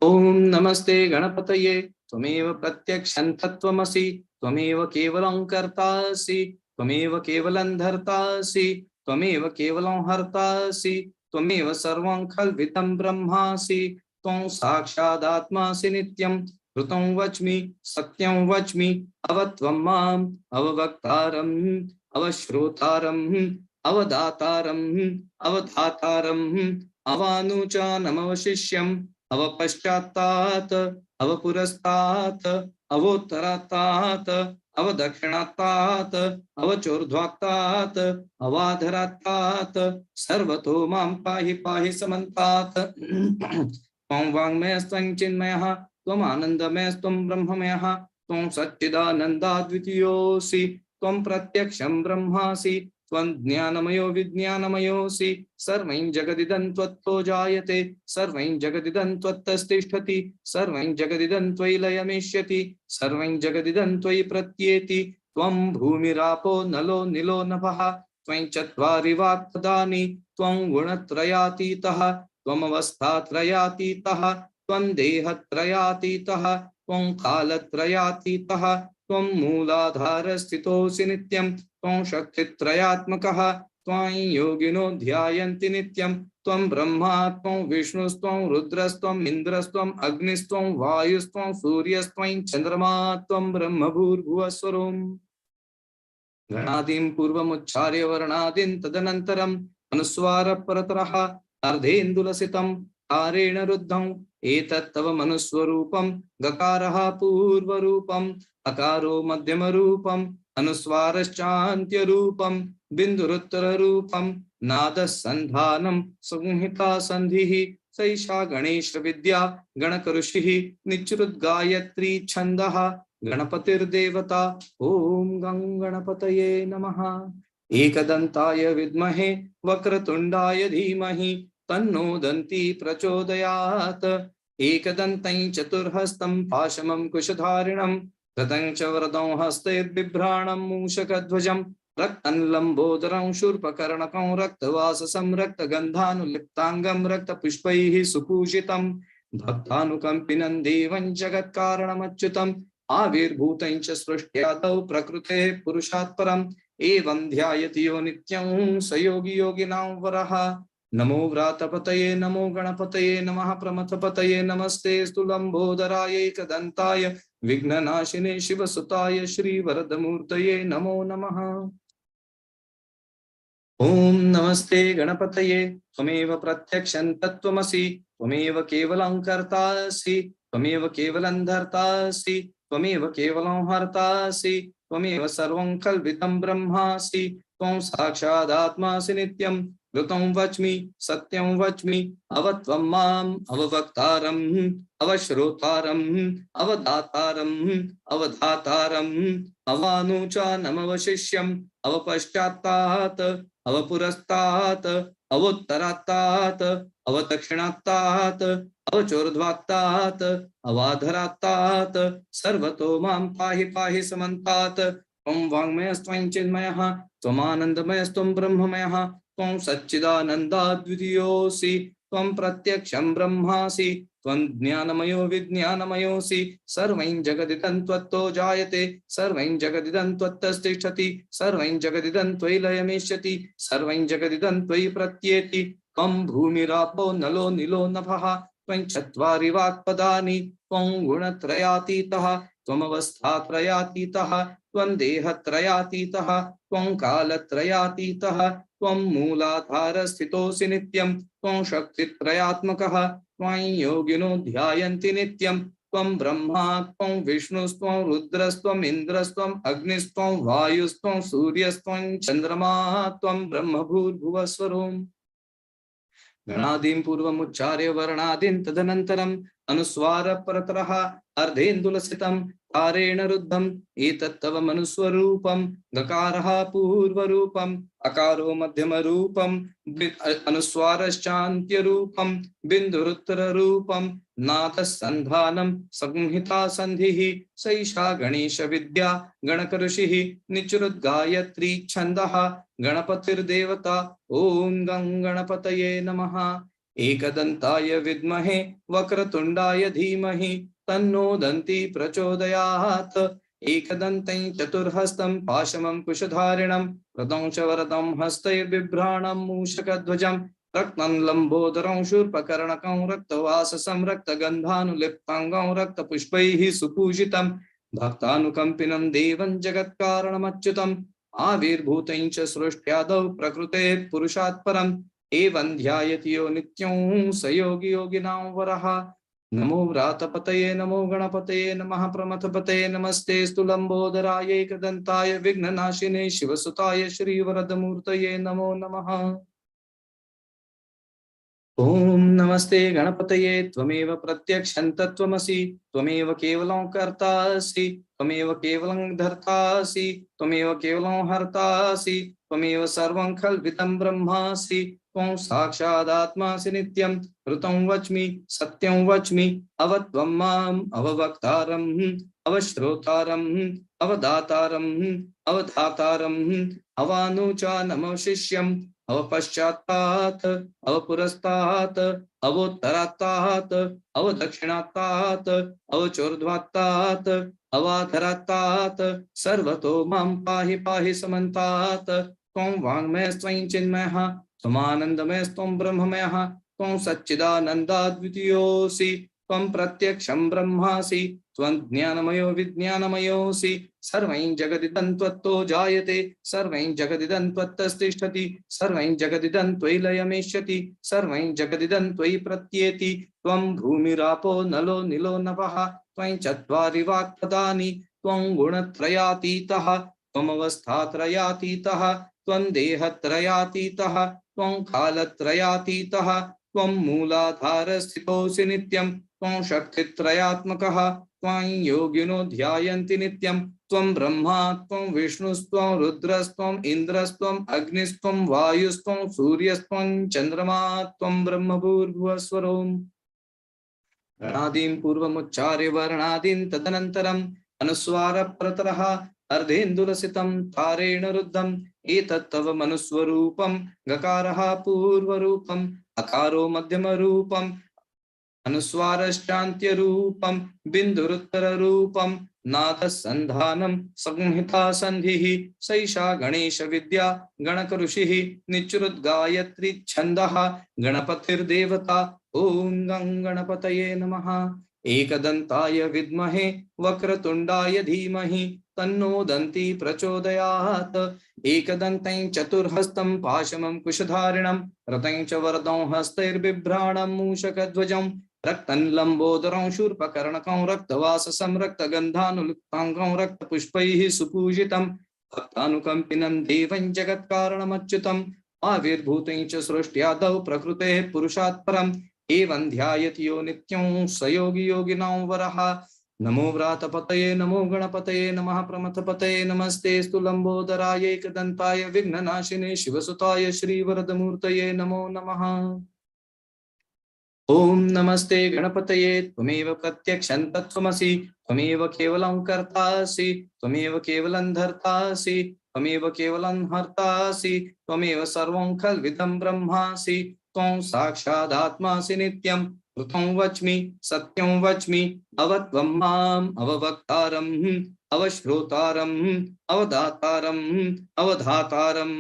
ओम नमस्ते गणपतये त्वमेव प्रत्यक्षं तत्त्वमसि त्वमेव केवलं कर्तासि त्वमेव केवलं धर्तासि त्वमेव केवलं हर्तासि त्वमेव सर्वं खल्विदं ब्रह्मासि त्वं साक्षादात्मासि नित्यं ऋतं वच्मि सत्यं वच्मि अवत्वं माम् अववक्तारम् अवश्रोतारम् अवदातारम् अवधातारम् अवानुचानमवशिष्यम् अवपश्चात्तात् अवपुरस्तात् अवोत्तरात्तात् अवदक्षिणात्तात् अवचोर्ध्वात्तात् अवाधरात्तात् सर्वतो मां पाहि पाहि समन्तात्। त्वं वाङ्मयस्त्वं चिन्मयः त्वमानन्दमयस्त्वं ब्रह्ममयः त्वं सच्चिदानन्दाद्वितीयोऽसि त्वं प्रत्यक्षं ब्रह्मासि त्वं ज्ञानमयो विज्ञानमयोऽसि सर्वं जगदिदं त्वत्तो जायते सर्वं जगदिदं त्वत्तस्तिष्ठति सर्वं जगदिदं त्वयि लयमेष्यति सर्वं जगदिदं त्वयि प्रत्येति त्वं भूमिरापो नलो निलो नभः त्वं चत्वारि वाक्पदानि त्वं गुणत्रयातीतः त्वमवस्थात्रयातीतः त्वं देहत्रयातीतः त्वं कालत्रयातीतः त्वं मूलाधारस्थितोऽसि नित्यं त्वं शक्तित्रयात्मकः त्वं योगिनो ध्यायन्ति नित्यं त्वं ब्रह्मा त्वं विष्णुस्त्वं रुद्रस्त्वं इन्द्रस्त्वं अग्निस्त्वं वायुस्त्वं सूर्यस्त्वं चन्द्रमा त्वं ब्रह्मभूर्भुवस्वरम् गणादीं पूर्वमुच्चार्य वर्णादीन् तदनन्तरम् अनुस्वार परतरः अर्धेन्दुलसितं तारेण रुद्धम् एतत्तव मनुस्वरूपं गकारः पूर्वरूपम् अकारो मध्यमरूपम् अनुस्वारश्चान्त्यरूपं बिन्दुरुत्तररूपं नादः सन्धानं संहिता सन्धिः सैषा गणेश विद्या गणकऋषिः निच्रुद्गायत्री छन्दः गणपतिर्देवता ओम गं गणपतये नमः एकदन्ताय विद्महे वक्रतुण्डाय धीमहि तन्नो दन्ती प्रचोदयात् एकदन्तं चतुर्हस्तं पाशमं कुशधारिणं कृतं च वरदं हस्तैर्बिभ्राणं मूषकध्वजं रक्तं लम्बोदरं शूर्पकर्णकं रक्तवाससं रक्तगन्धानुलिप्ताङ्गं रक्तपुष्पैः सुपूजितं भक्तानुकम्पिनं देवं जगत्कारणमच्युतम् आविर्भूतं च सृष्ट्यादौ प्रकृतेः पुरुषात् परम् एवं ध्यायति यो नित्यं स योगी योगिनां वरः नमो व्रातपतये नमो गणपतये नमः प्रमथपतये नमस्ते स्तुलम्बोदराय एकदन्ताय विघ्ननाशिने शिवसुताय श्रीवरदमूर्तये नमो नमः ओम नमस्ते गणपतये त्वमेव प्रत्यक्षं तत्त्वमसि त्वमेव केवलं कर्तासि त्वमेव केवलं धर्तासि त्वमेव केवलं हर्तासि त्वमेव सर्वं कल्पितं ब्रह्मासि त्वं साक्षादात्मासि नित्यं ऋतं वच्मि सत्यं वच्मि अवत्वं माम् अववक्तारम् अवश्रोतारम् अवदातारम् अवधातारम् अवानुचानमवशिष्यम् अवपश्चात्तात् अवपुरस्तात् अवोत्तरात्तात् अवदक्षिणात्तात् अवचोर्ध्वात्तात् अवाधरात्तात् सर्वतो मां पाहि पाहि समन्तात् त्वं वाङ्मयस्त्वं चिन्मयः त्वमानन्दमयस्त्वं ब्रह्ममयः त्वं सच्चिदानन्दाद्वितीयोऽसि त्वं प्रत्यक्षं ब्रह्मासि त्वं ज्ञानमयो विज्ञानमयोऽसि सर्वं जगदिदं त्वत्तो जायते सर्वं जगदिदं त्वत्तस्तिष्ठति सर्वं जगदिदं त्वयि लयमेष्यति सर्वं जगदिदं त्वयि प्रत्येति त्वं भूमिरापो नलो निलो नभः त्वं चत्वारि वाक्पदानि त्वं गुणत्रयातीतः त्वमवस्थात्रयातीतः त्वं देहत्रयातीतः त्वं कालत्रयातीतः त्वं मूलाधारस्थितोऽसि नित्यं त्वं शक्तित्रयात्मकः त्वं योगिनो ध्यायन्ति नित्यं त्वं ब्रह्मा त्वं विष्णुस्त्वं रुद्रस्त्वं इन्द्रस्त्वं अग्निस्त्वं वायुस्त्वं सूर्यस्त्वं चन्द्रमा त्वं ब्रह्मभूर्भुवस्वरम् गणादीं पूर्वमुच्चार्य वर्णादीन् तदनन्तरम् अनुस्वार परतरः अर्धेन्दुलसितं तारेण रुद्धम् एतत्तव मनुस्वरूपं गकारः पूर्वरूपम् अकारो मध्यमरूपम् अनुस्वारश्चान्त्यरूपम् बिन्दुरुत्तररूपम् नादः सन्धानं संहिता सन्धिः सैषा गणेश विद्या गणकऋषिः निच्रुद्गायत्री छन्दः गणपतिर्देवता ओम गं गणपतये नमः एकदन्ताय विद्महे वक्रतुण्डाय धीमहि तन्नो दन्ती प्रचोदयात् एकदन्तं चतुर्हस्तं पाशमं कुशधारिणं रदं च वरदं हस्तैर्बिभ्राणं मूषकध्वजं रक्तं लम्बोदरं शूर्पकर्णकं रक्तवाससं रक्तगन्धानुलिप्ताङ्गं रक्तपुष्पैः सुपूजितं भक्तानुकम्पिनं देवं जगत्कारणमच्युतम् आविर्भूतं च सृष्ट्यादौ प्रकृतेः पुरुषात् परम् एवं ध्यायति यो नित्यं स योगी योगिनां वरः नमो व्रातपतये नमो गणपतये नमः प्रमथपतये नमस्ते स्तुलम्बोदराय एकदन्ताय विघ्ननाशिने शिवसुताय श्रीवरदमूर्तये नमो नमः ओम नमस्ते गणपतये त्वमेव प्रत्यक्षं तत्त्वमसि त्वमेव केवलं कर्तासि त्वमेव केवलं धर्तासि त्वमेव केवलं हर्तासि त्वमेव सर्वं खल्विदं ब्रह्मासि त्वं साक्षादात्मासि नित्यं ऋतं वच्मि सत्यं वच्मि अवत्वं माम् अववक्तारम् अवश्रोतारम् अवदातारम् अवधातारम् अवानुचानमवशिष्यम् अवपश्चात्तात् अवपुरस्तात् अवोत्तरात्तात् अवदक्षिणात्तात् अवचोर्ध्वात्तात् अवाधरात्तात् सर्वतो मां पाहि पाहि समन्तात् त्वं वाङ्मयस्त्वं चिन्मयः त्वमानन्दमयस्त्वं ब्रह्ममयः त्वं सच्चिदानन्दाद्वितीयोऽसि त्वं प्रत्यक्षं ब्रह्मासि त्वं ज्ञानमयो विज्ञानमयोऽसि सर्वं जगदिदं त्वत्तो जायते सर्वं जगदिदं त्वत्तस्तिष्ठति सर्वं जगदिदं त्वयि लयमेष्यति सर्वं जगदिदं त्वयि प्रत्येति त्वं भूमिरापो नलो निलो नभः त्वं चत्वारि वाक्पदानि त्वं गुणत्रयातीतः त्वमवस्थात्रयातीतः त्वं देहत्रयातीतः त्वं कालत्रयातीतः त्वं मूलाधारस्थितोऽसि नित्यं त्वं शक्तित्रयात्मकः त्वं योगिनो ध्यायन्ति नित्यं त्वं ब्रह्मा त्वं विष्णुस्त्वं रुद्रस्त्वं इन्द्रस्त्वं अग्निस्त्वं वायुस्त्वं सूर्यस्त्वं चन्द्रमा त्वं ब्रह्मभूर्भुवस्वरोम् गणादीन् पूर्वमुच्चार्य वर्णादीन् तदनन्तरम् अनुस्वारप्रतरः अर्धेन्दुलसितं तारेण रुद्धम् एतत्तव मनुस्वरूपं गकारः पूर्वरूपम् अकारो मध्यमरूपम् अनुस्वारश्चान्त्यरूपं बिन्दुरुत्तररूपं नादसन्धानं संहिता सन्धिः सैषा गणेश विद्या गणकऋषिः निच्रुद्गायत्री छन्दः गणपतिर्देवता ॐ गं गणपतये नमः एकदन्ताय विद्महे वक्रतुण्डाय धीमहि तन्नो दन्ती प्रचोदयात् एकदन्तं चतुर्हस्तं पाशमं कुशधारिणं रतं च वरदं हस्तैर्बिभ्राणं मूषकध्वजं रक्तं लंबोदरं शूर्पकर्णकं रक्तवाससं रक्तगन्धानुलिप्ताङ्गं रक्तपुष्पैः सुपूजितं भक्तानुकम्पिनं देवं जगत्कारणमच्युतम् आविर्भूतं च सृष्ट्यादौ प्रकृतेः पुरुषात् परम् एवं ध्यायति यो नित्यं स योगी योगिनां वरः नमो व्रातपतये नमो गणपतये नमः प्रमथपतये नमस्तेस्तु लंबोदराय एकदन्ताय विघ्ननाशिने शिवसुताय श्रीवरदमूर्तये नमो नमः। ओम नमस्ते गणपतये त्वमेव प्रत्यक्षं तत्त्वमसि त्वमेव केवलं कर्तासि त्वमेव केवलं धर्तासि त्वमेव केवलं हर्तासि त्वमेव सर्वं खल्विदं ब्रह्मासि त्वं साक्षादात्मासि नित्यं ऋतं वच्मि सत्यं वच्मि अवत्वं माम् अववक्तारम् अवश्रोतारम् अवदातारम् अवधातारम्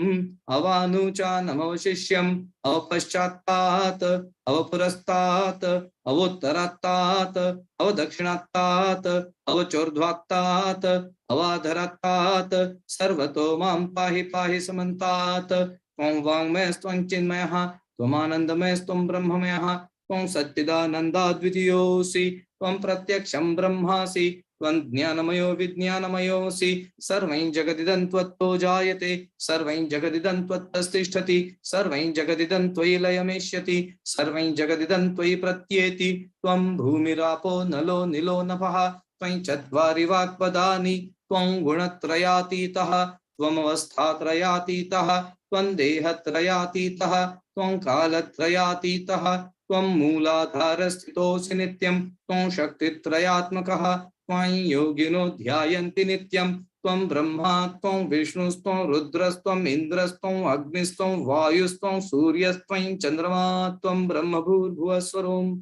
अवानुचानमवशिष्यम् अवपश्चात्तात् अवपुरस्तात् अवोत्तरात्तात् अवदक्षिणात्तात् अवचोर्ध्वात्तात् अवाधरात्तात् सर्वतो मां पाहि पाहि समन्तात् त्वं वाङ्मयस्त्वं चिन्मयः त्वमानन्दमयस्त्वं ब्रह्ममयः त्वं सच्चिदानन्दाद्वितीयोऽसि त्वं प्रत्यक्षं ब्रह्मासि त्वं ज्ञानमयो विज्ञानमयोऽसि सर्वं जगदिदं त्वत्तो जायते सर्वं जगदिदं त्वत्तस्तिष्ठति सर्वं जगदिदं त्वयि लयमेष्यति सर्वं जगदिदं त्वयि प्रत्येति त्वं भूमिरापो नलो निलो नभः त्वं चत्वारि वाक्पदानि त्वं गुणत्रयातीतः त्वमवस्थात्रयातीतः त्वं देहत्रयातीतः त्वं कालत्रयातीतः त्वं मूलाधारस्थितोऽसि नित्यं त्वं शक्तित्रयात्मकः त्वं योगिनो ध्यायन्ति नित्यं त्वं ब्रह्मा त्वं विष्णुस्त्वं रुद्रस्त्वं इन्द्रस्त्वं अग्निस्त्वं वायुस्त्वं सूर्यस्त्वं चन्द्रमा त्वं ब्रह्मभूर्भुवस्वरोम्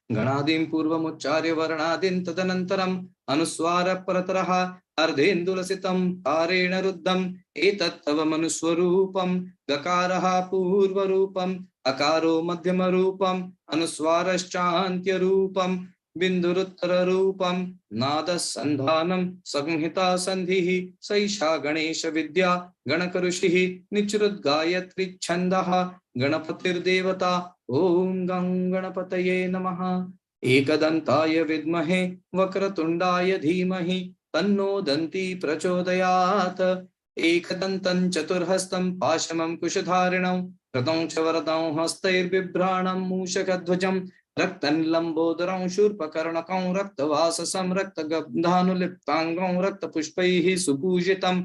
गणादीन् पूर्वमुच्चार्य वर्णादीन् तदनन्तरम् अनुस्वारपरतरः अर्धेन्दुलसितं तारेण रुद्धम् एतत्तव मनुस्वरूपं गकारः पूर्वरूपम् अकारो मध्यमरूपम् अनुस्वारश्चान्त्यरूपम् बिन्दुरुत्तररूपं नादसन्धानं संहिता सन्धिः सैषा गणेश विद्या गणकऋषिः निच्रुद्गायत्री छन्दः गणपतिर्देवता ॐ गं गणपतये नमः एकदन्ताय विद्महे वक्रतुण्डाय धीमहि तन्नो दन्ती प्रचोदयात् एकदन्तं चतुर्हस्तं पाशमं कुशधारिणं रतं च वरदं हस्तैर्बिभ्राणं मूषकध्वजं रक्तनिलम्बोदरं शूर्पकर्णकं रक्तवाससं रक्तगन्धानुलिप्ताङ्गं रक्तपुष्पैः सुपूजितं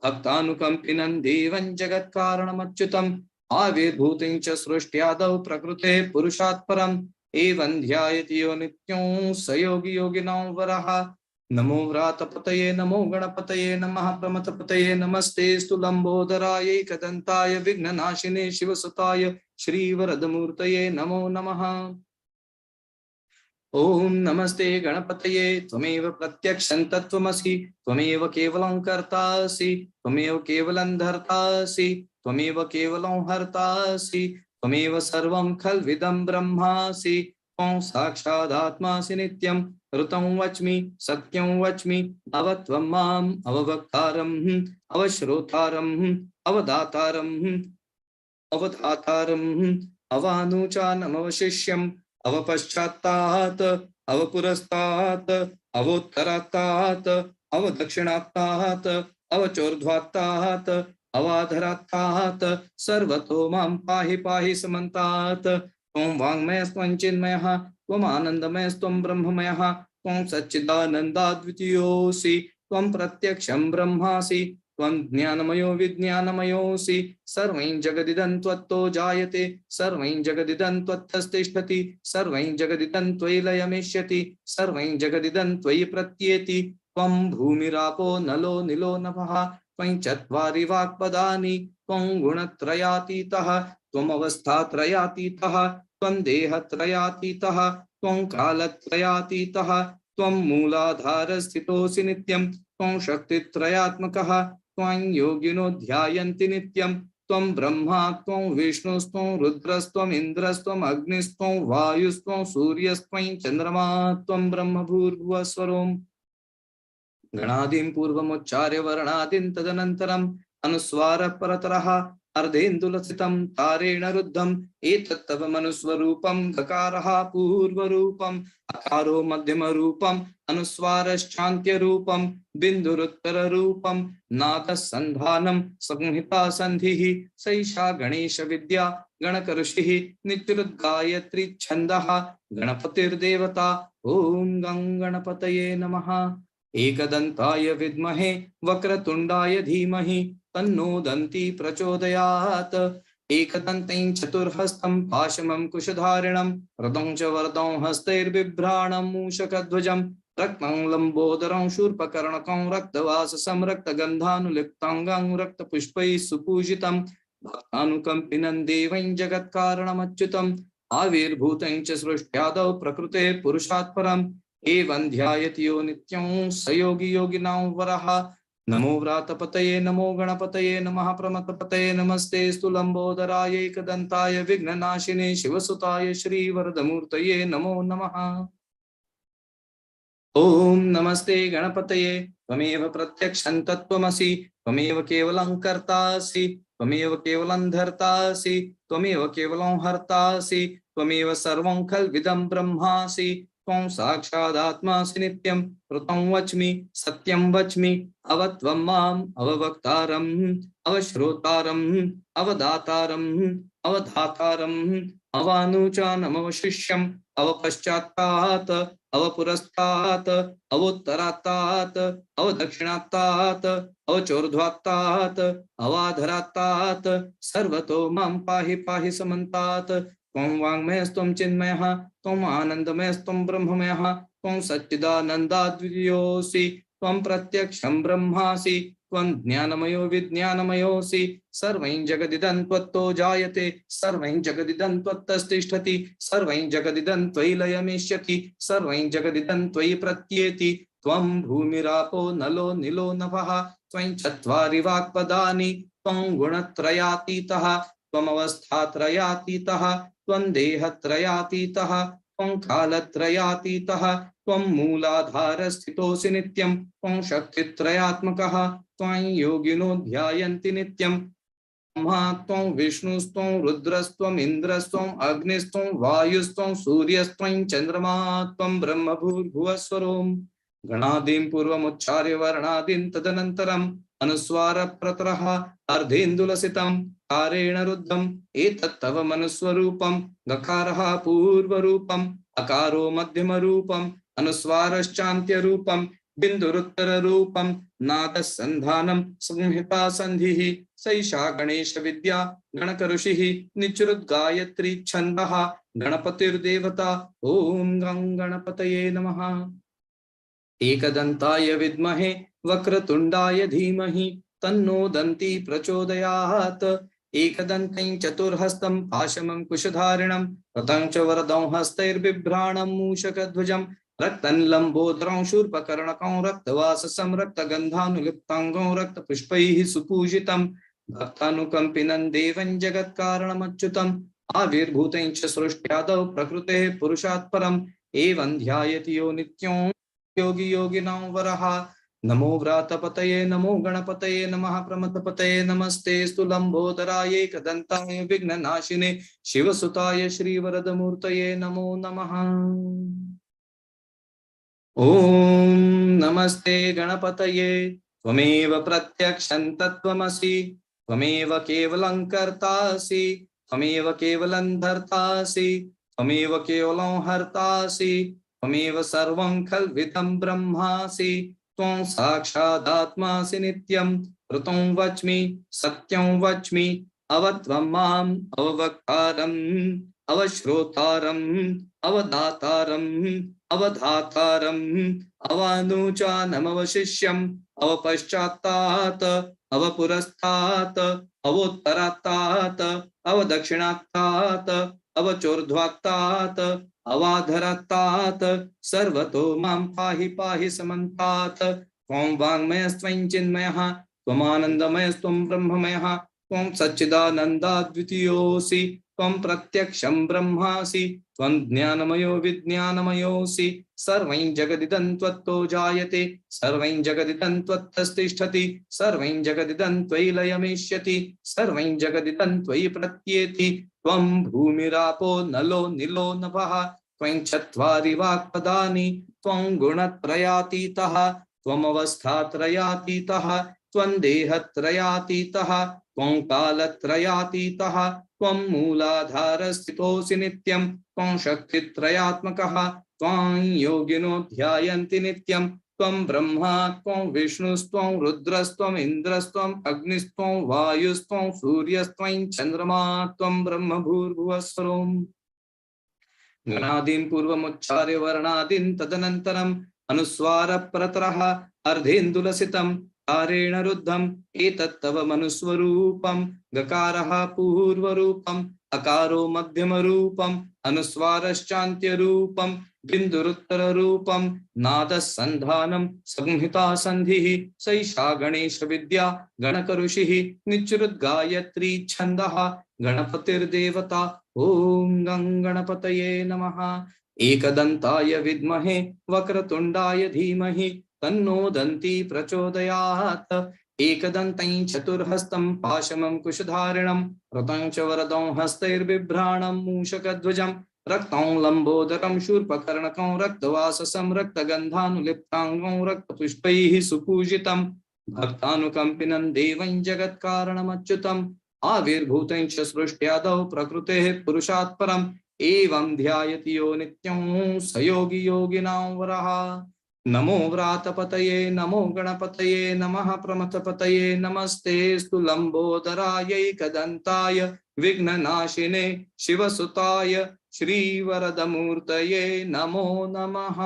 भक्तानुकम्पिनं देवं जगत्कारणमच्युतम् आविर्भूतं च सृष्ट्यादौ प्रकृतेः पुरुषात् परम् एवं ध्यायति यो नित्यं स योगी योगिनां वरः। नमो व्रातपतये नमो गणपतये नमः प्रमथपतये नमस्तेस्तु लंबोदराय एकदन्ताय विघ्ननाशिने शिवसुताय श्रीवरदमूर्तये नमो नमः। ओम नमस्ते गणपतये त्वमेव प्रत्यक्षं तत्त्वमसि त्वमेव केवलं कर्तासि त्वमेव केवलं धर्तासि त्वमेव केवलं हर्तासि त्वमेव सर्वं खल्विदं ब्रह्मासि त्वं साक्षादात्मासि नित्यं ऋतं वच्मि सत्यं वच्मि अवत्वं माम् अववक्तारम् अवश्रोतारम् अवदातारम् अवधातारम् अवानुचानमवशिष्यम् अवपश्चात्तात् अवपुरस्तात् अवोत्तरात्तात् अवदक्षिणात्तात् अवचोर्ध्वात्तात् अवाधरात्तात् सर्वतो मां पाहि पाहि समन्तात्। त्वं वाङ्मयस्त्वं चिन्मयः त्वम् आनन्दमयस्त्वं ब्रह्ममयः त्वं सच्चिदानन्दाद्वितीयोऽसि त्वं प्रत्यक्षं ब्रह्मासि त्वं ज्ञानमयो विज्ञानमयोऽसि सर्वं जगदिदं त्वत्तो जायते सर्वं जगदिदं त्वत्तस्तिष्ठति सर्वं जगदिदं त्वयि लयमिष्यति सर्वं जगदिदं त्वयि प्रत्येति त्वं भूमिरापो नलो निलो नभः त्वं चत्वारि वाक्पदानि त्वं गुणत्रयातीतः त्वम् अवस्थात्रयातीतः त्वं देहत्रयातीतः त्वं कालत्रयातीतः त्वं मूलाधारस्थितोऽसि नित्यं त्वं शक्तित्रयात्मकः त्वं योगिनो ध्यायन्ति नित्यं त्वं ब्रह्मा त्वं विष्णुस्त्वं रुद्रस्त्वं इन्द्रस्त्वं अग्निस्त्वं वायुस्त्वं सूर्यस्त्वं चन्द्रमा त्वं ब्रह्म भूर्भुवः स्वरोम्। गणादिं पूर्वमुच्चार्य वर्णादिं तदनन्तरम् अनुस्वारः परतरः अर्धेन्दुलसितं तारेण रुद्धम् एतत्तव मनुस्वरूपं गकारः पूर्वरूपम् अकारो मध्यमरूपम् अनुस्वारश्चान्त्यरूपम् बिन्दुरुत्तररूपम् नादः सन्धानं संहिता सन्धिः सैषा गणेश विद्या गणकऋषिः नित्युद्गायत्री छन्दः गणपतिर्देवता। ॐ गं गणपतये नमः। एकदन्ताय विद्महे वक्रतुण्डाय धीमहि तन्नो दन्ती प्रचोदयात्। एकदन्तं चतुर्हस्तं पाशमं कुशधारिणं रदं च वरदं हस्तैर्बिभ्राणं मूषकध्वजं रक्तं लम्बोदरं शूर्पकर्णकं रक्तवाससं रक्तगन्धानुलिप्ताङ्गं रक्तपुष्पैः सुपूजितं भक्तानुकम्पिनं देवं जगत्कारणमच्युतम् आविर्भूतं च सृष्ट्यादौ प्रकृतेः पुरुषात् परम् एवं ध्यायति यो नित्यं स योगी योगिनां वरः। नमो व्रातपतये नमो गणपतये नमः प्रमथपतये नमस्तेस्तु लंबोदराय एकदन्ताय विघ्ननाशिने शिवसुताय श्रीवरदमूर्तये नमो नमः। ओम नमस्ते गणपतये त्वमेव प्रत्यक्षं तत्त्वमसि त्वमेव केवलं कर्तासि त्वमेव केवलं धर्तासि त्वमेव केवलं हर्तासि त्वमेव सर्वं खल्विदं ब्रह्मासि त्वं साक्षादात्मासि नित्यं ऋतं वच्मि सत्यं वच्मि अवत्वं माम् अववक्तारम् अवश्रोतारम् अवदातारम् अवधातारम् अवानुचानमवशिष्यम् अवपश्चात्तात् अवपुरस्तात् अवोत्तरात्तात् अवदक्षिणात्तात् अवचोर्ध्वात्तात् अवाधरात्तात् सर्वतो मां पाहि पाहि समन्तात्। त्वं वाङ्मयस्त्वं चिन्मयः त्वम् आनन्दमयस्त्वं ब्रह्ममयः त्वं सच्चिदानन्दाद्वितीयोऽसि त्वं प्रत्यक्षं ब्रह्मासि त्वं ज्ञानमयो विज्ञानमयोऽसि सर्वं जगदिदं त्वत्तो जायते सर्वं जगदिदं त्वत्तस्तिष्ठति सर्वं जगदिदं त्वयि लयमिष्यति सर्वं जगदिदं त्वयि प्रत्येति त्वं भूमिरापो नलो निलो नभः त्वं चत्वारि वाक्पदानि त्वं गुणत्रयातीतः त्वमवस्थात्रयातीतः त्वं देहत्रयातीतः त्वं कालत्रयातीतः त्वं मूलाधारस्थितोऽसि नित्यं त्वं शक्तित्रयात्मकः त्वं योगिनो ध्यायन्ति नित्यं ब्रह्मा त्वं विष्णुस्त्वं रुद्रस्त्वं इन्द्रस्त्वं अग्निस्त्वं वायुस्त्वं सूर्यस्त्वं चन्द्रमा त्वं ब्रह्म भूर्भुवः स्वरोम्। गणादिं पूर्वमुच्चार्य वर्णादिं तदनन्तरम् अनुस्वार प्रतरः अर्धेन्दुलसितं कारेण रुद्धम् एतत्तव मनुस्वरूपं गकारः पूर्वरूपम् अकारो मध्यमरूपम् अनुस्वारश्चान्त्यरूपम् बिन्दुरुत्तररूपं नादसन्धानं संहिता संधिः सैषा गणेश विद्या गणकऋषिः निचृद्गायत्री छन्दः गणपतिर्देवता ओम गं गणपतये नमः। एकदन्ताय विद्महे वक्रतुण्डाय धीमहि तन्नो दन्ती प्रचोदयात्। एकदन्तं चतुर्हस्तं पाशमं कुशधारिणं रतं च वरदं हस्तैर्बिभ्राणं मूषकध्वजं रक्तं लम्बोदरं शूर्पकर्णकं रक्तवाससं रक्तगन्धानुलिप्ताङ्गं रक्तपुष्पैः सुपूजितं भक्तानुकम्पिनं देवं जगत्कारणमच्युतम् आविर्भूतं च सृष्ट्यादौ प्रकृतेः पुरुषात् परम् एवं ध्यायति यो नित्यं योगी योगिनां वरः। नमो व्रातपतये नमो गणपतये नमः प्रमथपतये नमस्तेस्तु लंबोदराय एकदन्ताय विघ्ननाशिने शिवसुताय श्रीवरदमूर्तये नमो नमः। ओम नमस्ते गणपतये त्वमेव प्रत्यक्षं तत्त्वमसि त्वमेव केवलं कर्तासि त्वमेव केवलं धर्तासि त्वमेव केवलं हर्तासि त्वमेव सर्वं खल्विदं ब्रह्मासि त्वं साक्षादात्मासि नित्यं ऋतं वच्मि सत्यं वच्मि अवत्वं माम् अववक्तारम् अवश्रोतारम् अवदातारम् अवधातारम् अवानुचानमवशिष्यम् अवपश्चात्तात् अवपुरस्तात् अवोत्तरात्तात् अवदक्षिणात्तात् अवचोर्ध्वात्तात् अवाधरत्तात् सर्वतो मां पाहि पाहि समन्तात्। त्वं वाङ्मयस्त्वं चिन्मयः त्वमानन्दमयस्त्वं ब्रह्ममयः त्वं सच्चिदानन्दाद्वितीयोऽसि त्वं प्रत्यक्षं ब्रह्मासि त्वं ज्ञानमयो विज्ञानमयोऽसि सर्वं जगदिदं त्वत्तो जायते सर्वं जगदिदं त्वत्तस्तिष्ठति सर्वं जगदिदं त्वयि लयमेष्यति सर्वं जगदिदं त्वयि प्रत्येति त्वं भूमिरापो नलो निलो नभः त्वं चत्वारि वाक्पदानि त्वं गुणत्रयातीतः त्वमवस्थात्रयातीतः त्वं देहत्रयातीतः त्वं कालत्रयातीतः त्वं मूलाधारस्थितोऽसि नित्यं त्वं शक्तित्रयात्मकः त्वां योगिनो ध्यायन्ति नित्यं त्वं ब्रह्मा त्वं विष्णुस्त्वं रुद्रस्त्वं इन्द्रस्त्वं अग्निस्त्वं वायुस्त्वं सूर्यस्त्वं चन्द्रमा त्वं ब्रह्म भूर्भुवस्वरोम्। गणादीन् पूर्वमुच्चार्य वर्णादीन् तदनन्तरम् अनुस्वार प्रतरः अर्धेन्दुलसितं कारेण रुद्धम् एतत्तव मनुस्वरूपं गकारः पूर्वरूपम् अकारो मध्यमरूपम् अनुस्वारश्चान्त्यरूपम् बिन्दुरुत्तररूपम् नादसन्धानं संहिता संधिः सैषा गणेश विद्या गणकऋषिः निचृद्गायत्री छन्दः गणपतिर्देवता ओम गं गणपतये नमः। एकदन्ताय विद्महे वक्रतुण्डाय धीमहि तन्नो दन्ती प्रचोदयात्। एकदन्तं चतुर्हस्तं पाशमं कुशधारिणं रतं च वरदं हस्तैर्बिभ्राणं मूषकध्वजं रक्तं लम्बोदरं शूर्पकर्णकं रक्तवाससं रक्तगन्धानुलिप्ताङ्गं रक्तपुष्पैः सुपूजितं भक्तानुकम्पिनं देवं जगत्कारणमच्युतम् आविर्भूतं च सृष्ट्यादौ प्रकृतेः पुरुषात् परम् एवं ध्यायति यो नित्यं स योगी योगिनां वरः। नमो व्रातपतये नमो गणपतये नमः प्रमथपतये नमस्तेस्तु लम्बोदराय एकदन्ताय विघ्ननाशिने शिवसुताय श्रीवरदमूर्तये नमो नमः।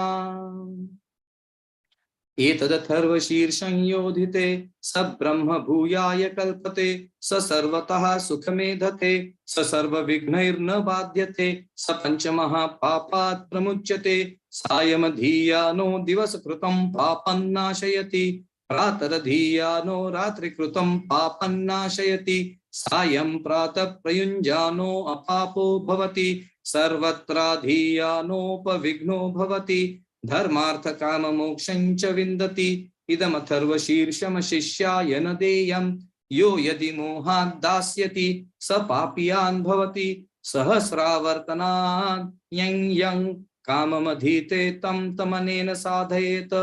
एतदथर्वशीर्षंयोधिते स ब्रह्म भूयाय कल्पते स सर्वतः सुखमेधते स सर्वविघ्नैर्न बाध्यते स पंचमहापापात् प्रमुच्यते सायमधीयानो दिवसकृतं पापन्नाशयति प्रातरधीयानो रात्रिकृतं पापन्नाशयति सायं प्रातः प्रयुञ्जानो अपापो भवति सर्वत्राधीयानोपविघ्नो भवति धर्मार्थ काम मोक्षं च विन्दति इदमथर्वशीर्षमशिष्याय न देयं यो यदि मोहात् दास्यति स पापियान् भवति सहस्रावर्तनात् यं यं काममधीते तं तमनेन साधयेत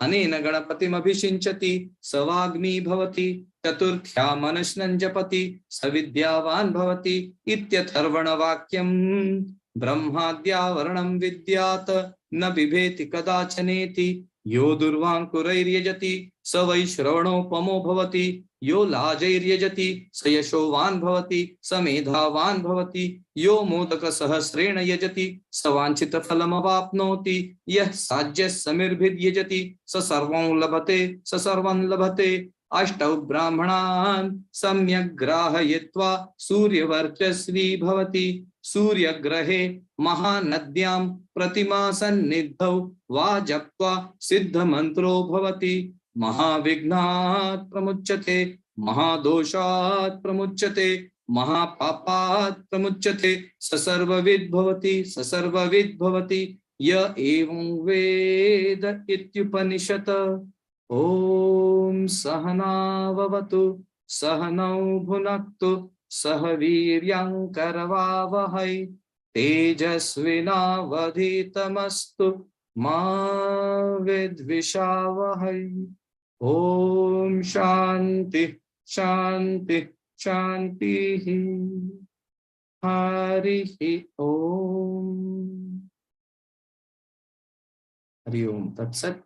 अनेन गणपतिमभिषिञ्चति सवाग्मी भवति चतुर्थ्या मनश्नं जपति सविद्यावान् भवति इत्यथर्वणवाक्यम् ब्रह्माद्यावरणं विद्यात् न बिभेति कदाचनेति यो दुर्वाङ्कुरैर्यजति स वै श्रवणोपमो भवति यो लाजैर्यजति स यशोवान् भवति स मेधावान् भवति यो मोदकसहस्रेण यजति स वाञ्छितफलमवाप्नोति यः साज्यः समिर्भिर्यजति स सर्वं लभते स सर्वं लभते अष्टौ ब्राह्मणान् सम्यक् ग्राहयित्वा सूर्यवर्चस्वी भवति सूर्यग्रहे महानद्यां प्रतिमा सन्निधौ वा जप्त्वा सिद्धमन्त्रो भवति महाविघ्नात् प्रमुच्यते महादोषात् प्रमुच्यते महापापात् प्रमुच्यते स सर्वविद् भवति य एवं वेद इत्युपनिषत् ॐ सहनाववतु सहनौ भुनक्तु सह वीर्यं करवावहै तेजस्विनावधीतमस्तु मा विद्विषावहै ॐ शान्ति शान्ति शान्तिः हरिः ॐ हरि ओम तत्सत्.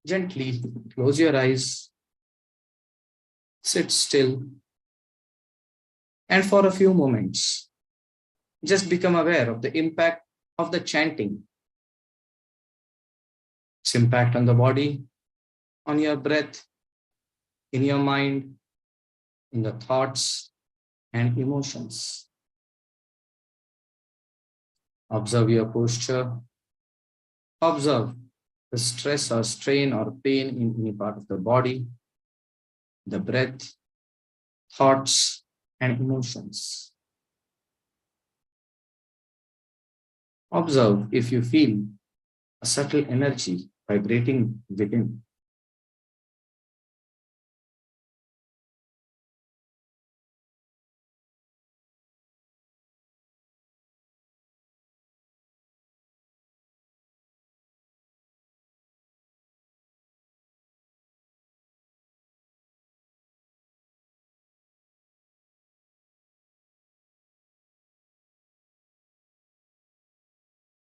Gently close your eyes, sit still, and for a few moments just become aware of the impact of the chanting, its impact on the body, on your breath, in your mind, in the thoughts and emotions. Observe your posture. Observe the stress or strain or pain in any part of the body, the breath, thoughts and emotions. Observe if you feel a subtle energy vibrating within.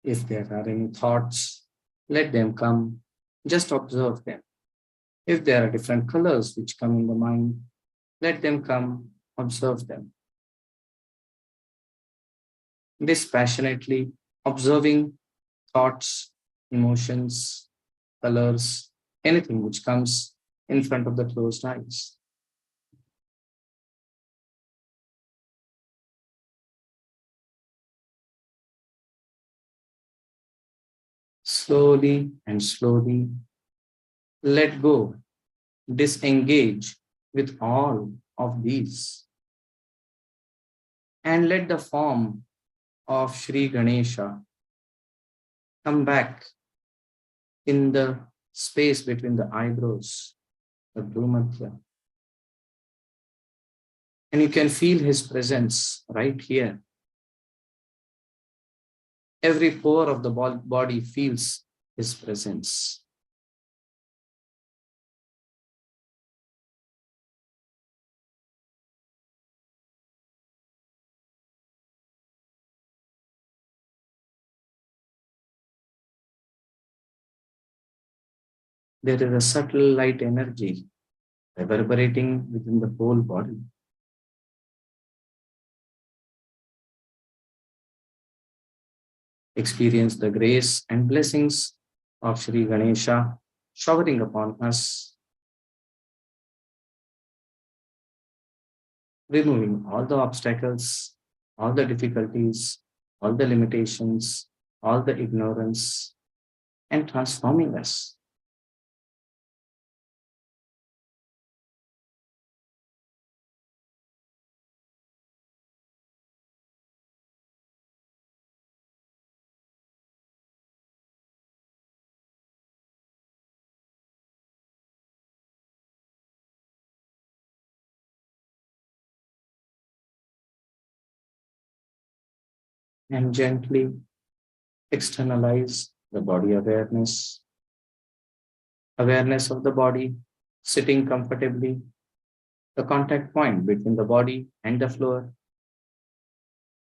If there are any thoughts, let them come. Just observe them. If there are different colors which come in the mind, let them come. Observe them. Dispassionately observing thoughts, emotions, colors, anything which comes in front of the closed eyes. Slowly and slowly let go, disengage with all of these, and let the form of Sri Ganesha come back in the space between the eyebrows, the Bhumadhya. And you can feel his presence right here. Every pore of the body feels his presence. There is a subtle light energy reverberating within the whole body. Experience the grace and blessings of Sri Ganesha showering upon us, removing all the obstacles, all the difficulties, all the limitations, all the ignorance, and transforming us. And gently externalize the body awareness Awareness of the body, sitting comfortably, the contact point between the body and the floor,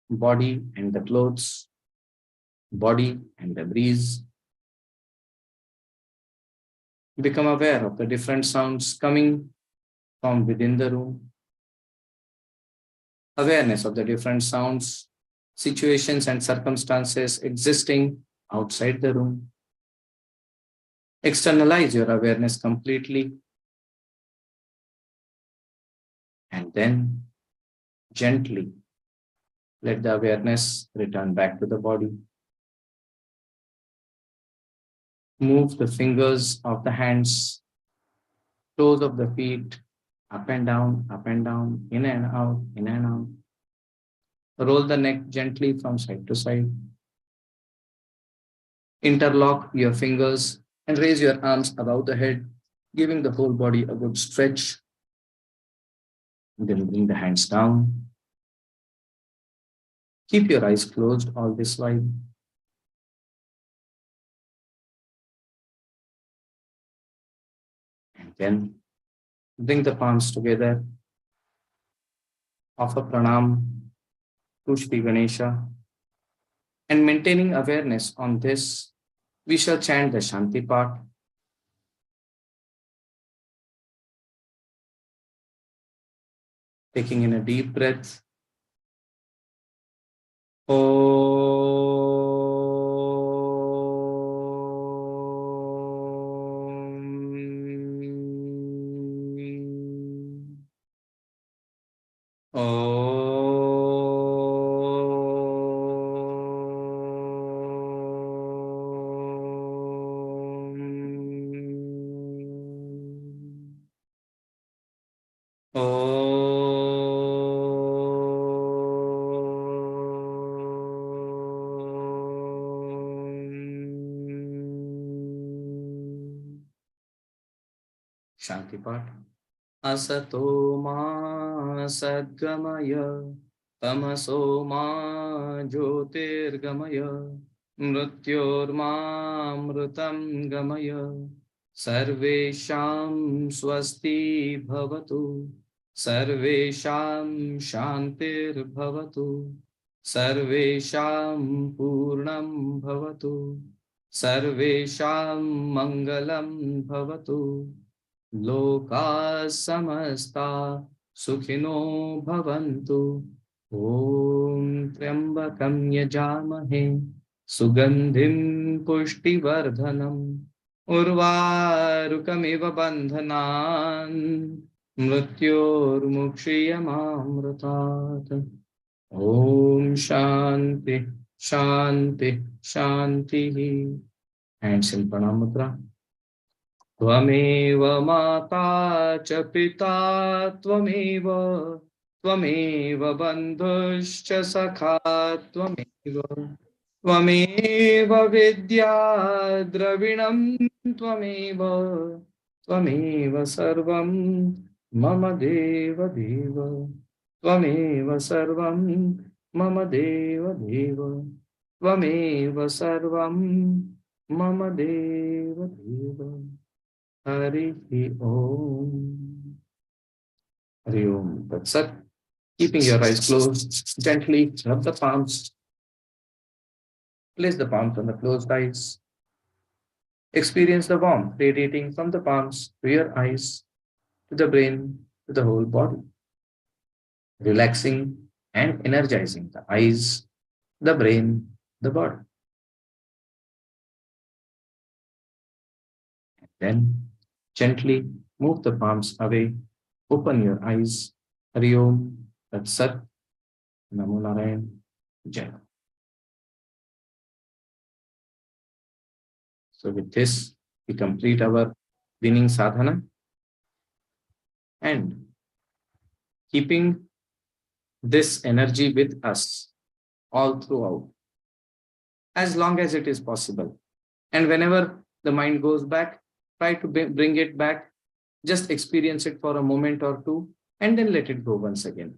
body and the clothes, body and the breeze. Become aware of the different sounds coming from within the room, awareness of the different sounds, situations, and circumstances existing outside the room. Externalize your awareness completely and then gently let the awareness return back to the body. Move the fingers of the hands, toes of the feet, up and down, in and out, in and out. Roll the neck gently from side to side. Interlock your fingers and raise your arms above the head, giving the whole body a good stretch. Then bring the hands down. Keep your eyes closed all this while. And then bring the palms together. Offer pranam to Shri Ganesha. And maintaining awareness on this, we shall chant the Shanti part. Taking in a deep breath. Shanti Part. Asato ma sadgamaya, tamaso ma jyotirgamaya, mrityorma mritam gamaya, sarvesham swasti bhavatu, sarvesham shantir bhavatu, sarvesham purnam bhavatu, sarvesham mangalam bhavatu. लोका समस्ता सुखिनो भवन्तु ॐ त्र्यम्बकं यजामहे सुगन्धिं पुष्टिवर्धनम् उर्वारुकमिव बन्धनान् मृत्योर्मुक्षीयमामृतात् ॐ शान्ति शान्ति शान्तिः. Hands in pranam mudra. त्वमेव माता च पिता त्वमेव त्वमेव बन्धुश्च सखा त्वमेव त्वमेव विद्या द्रविणं त्वमेव त्वमेव सर्वं मम देव देव त्वमेव सर्वं मम देव देव त्वमेव सर्वं मम देव देव. Hari Om. Hari Om. That's it. Keeping your eyes closed, gently rub the palms. Place the palms on the closed eyes. Experience the warmth radiating from the palms to your eyes, to the brain, to the whole body. Relaxing and energizing the eyes, the brain, the body. Then gently move the palms away. Open your eyes. Hari Om. Tat Sat. Namo Narayan. Jai. So with this, we complete our winning sadhana and keeping this energy with us all throughout, as long as it is possible. And whenever the mind goes back, try to bring it back. Just experience it for a moment or two, and then let it go once again.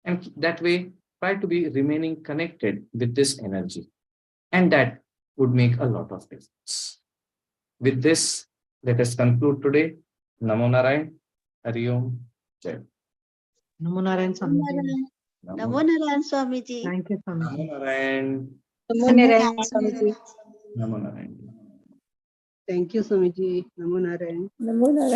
And that way, try to be remaining connected with this energy. And that would make a lot of difference. With this, Let us conclude today. Namo Narayan. Hari Om. Jai. Namo Narayan Swamiji. Namo Narayan Swamiji. Thank you, Namo Swamiji. Narayan. Namo Narayan Swamiji. Namo Narayan. Thank you, Swamiji. Namo Narayan. Namo Narayan.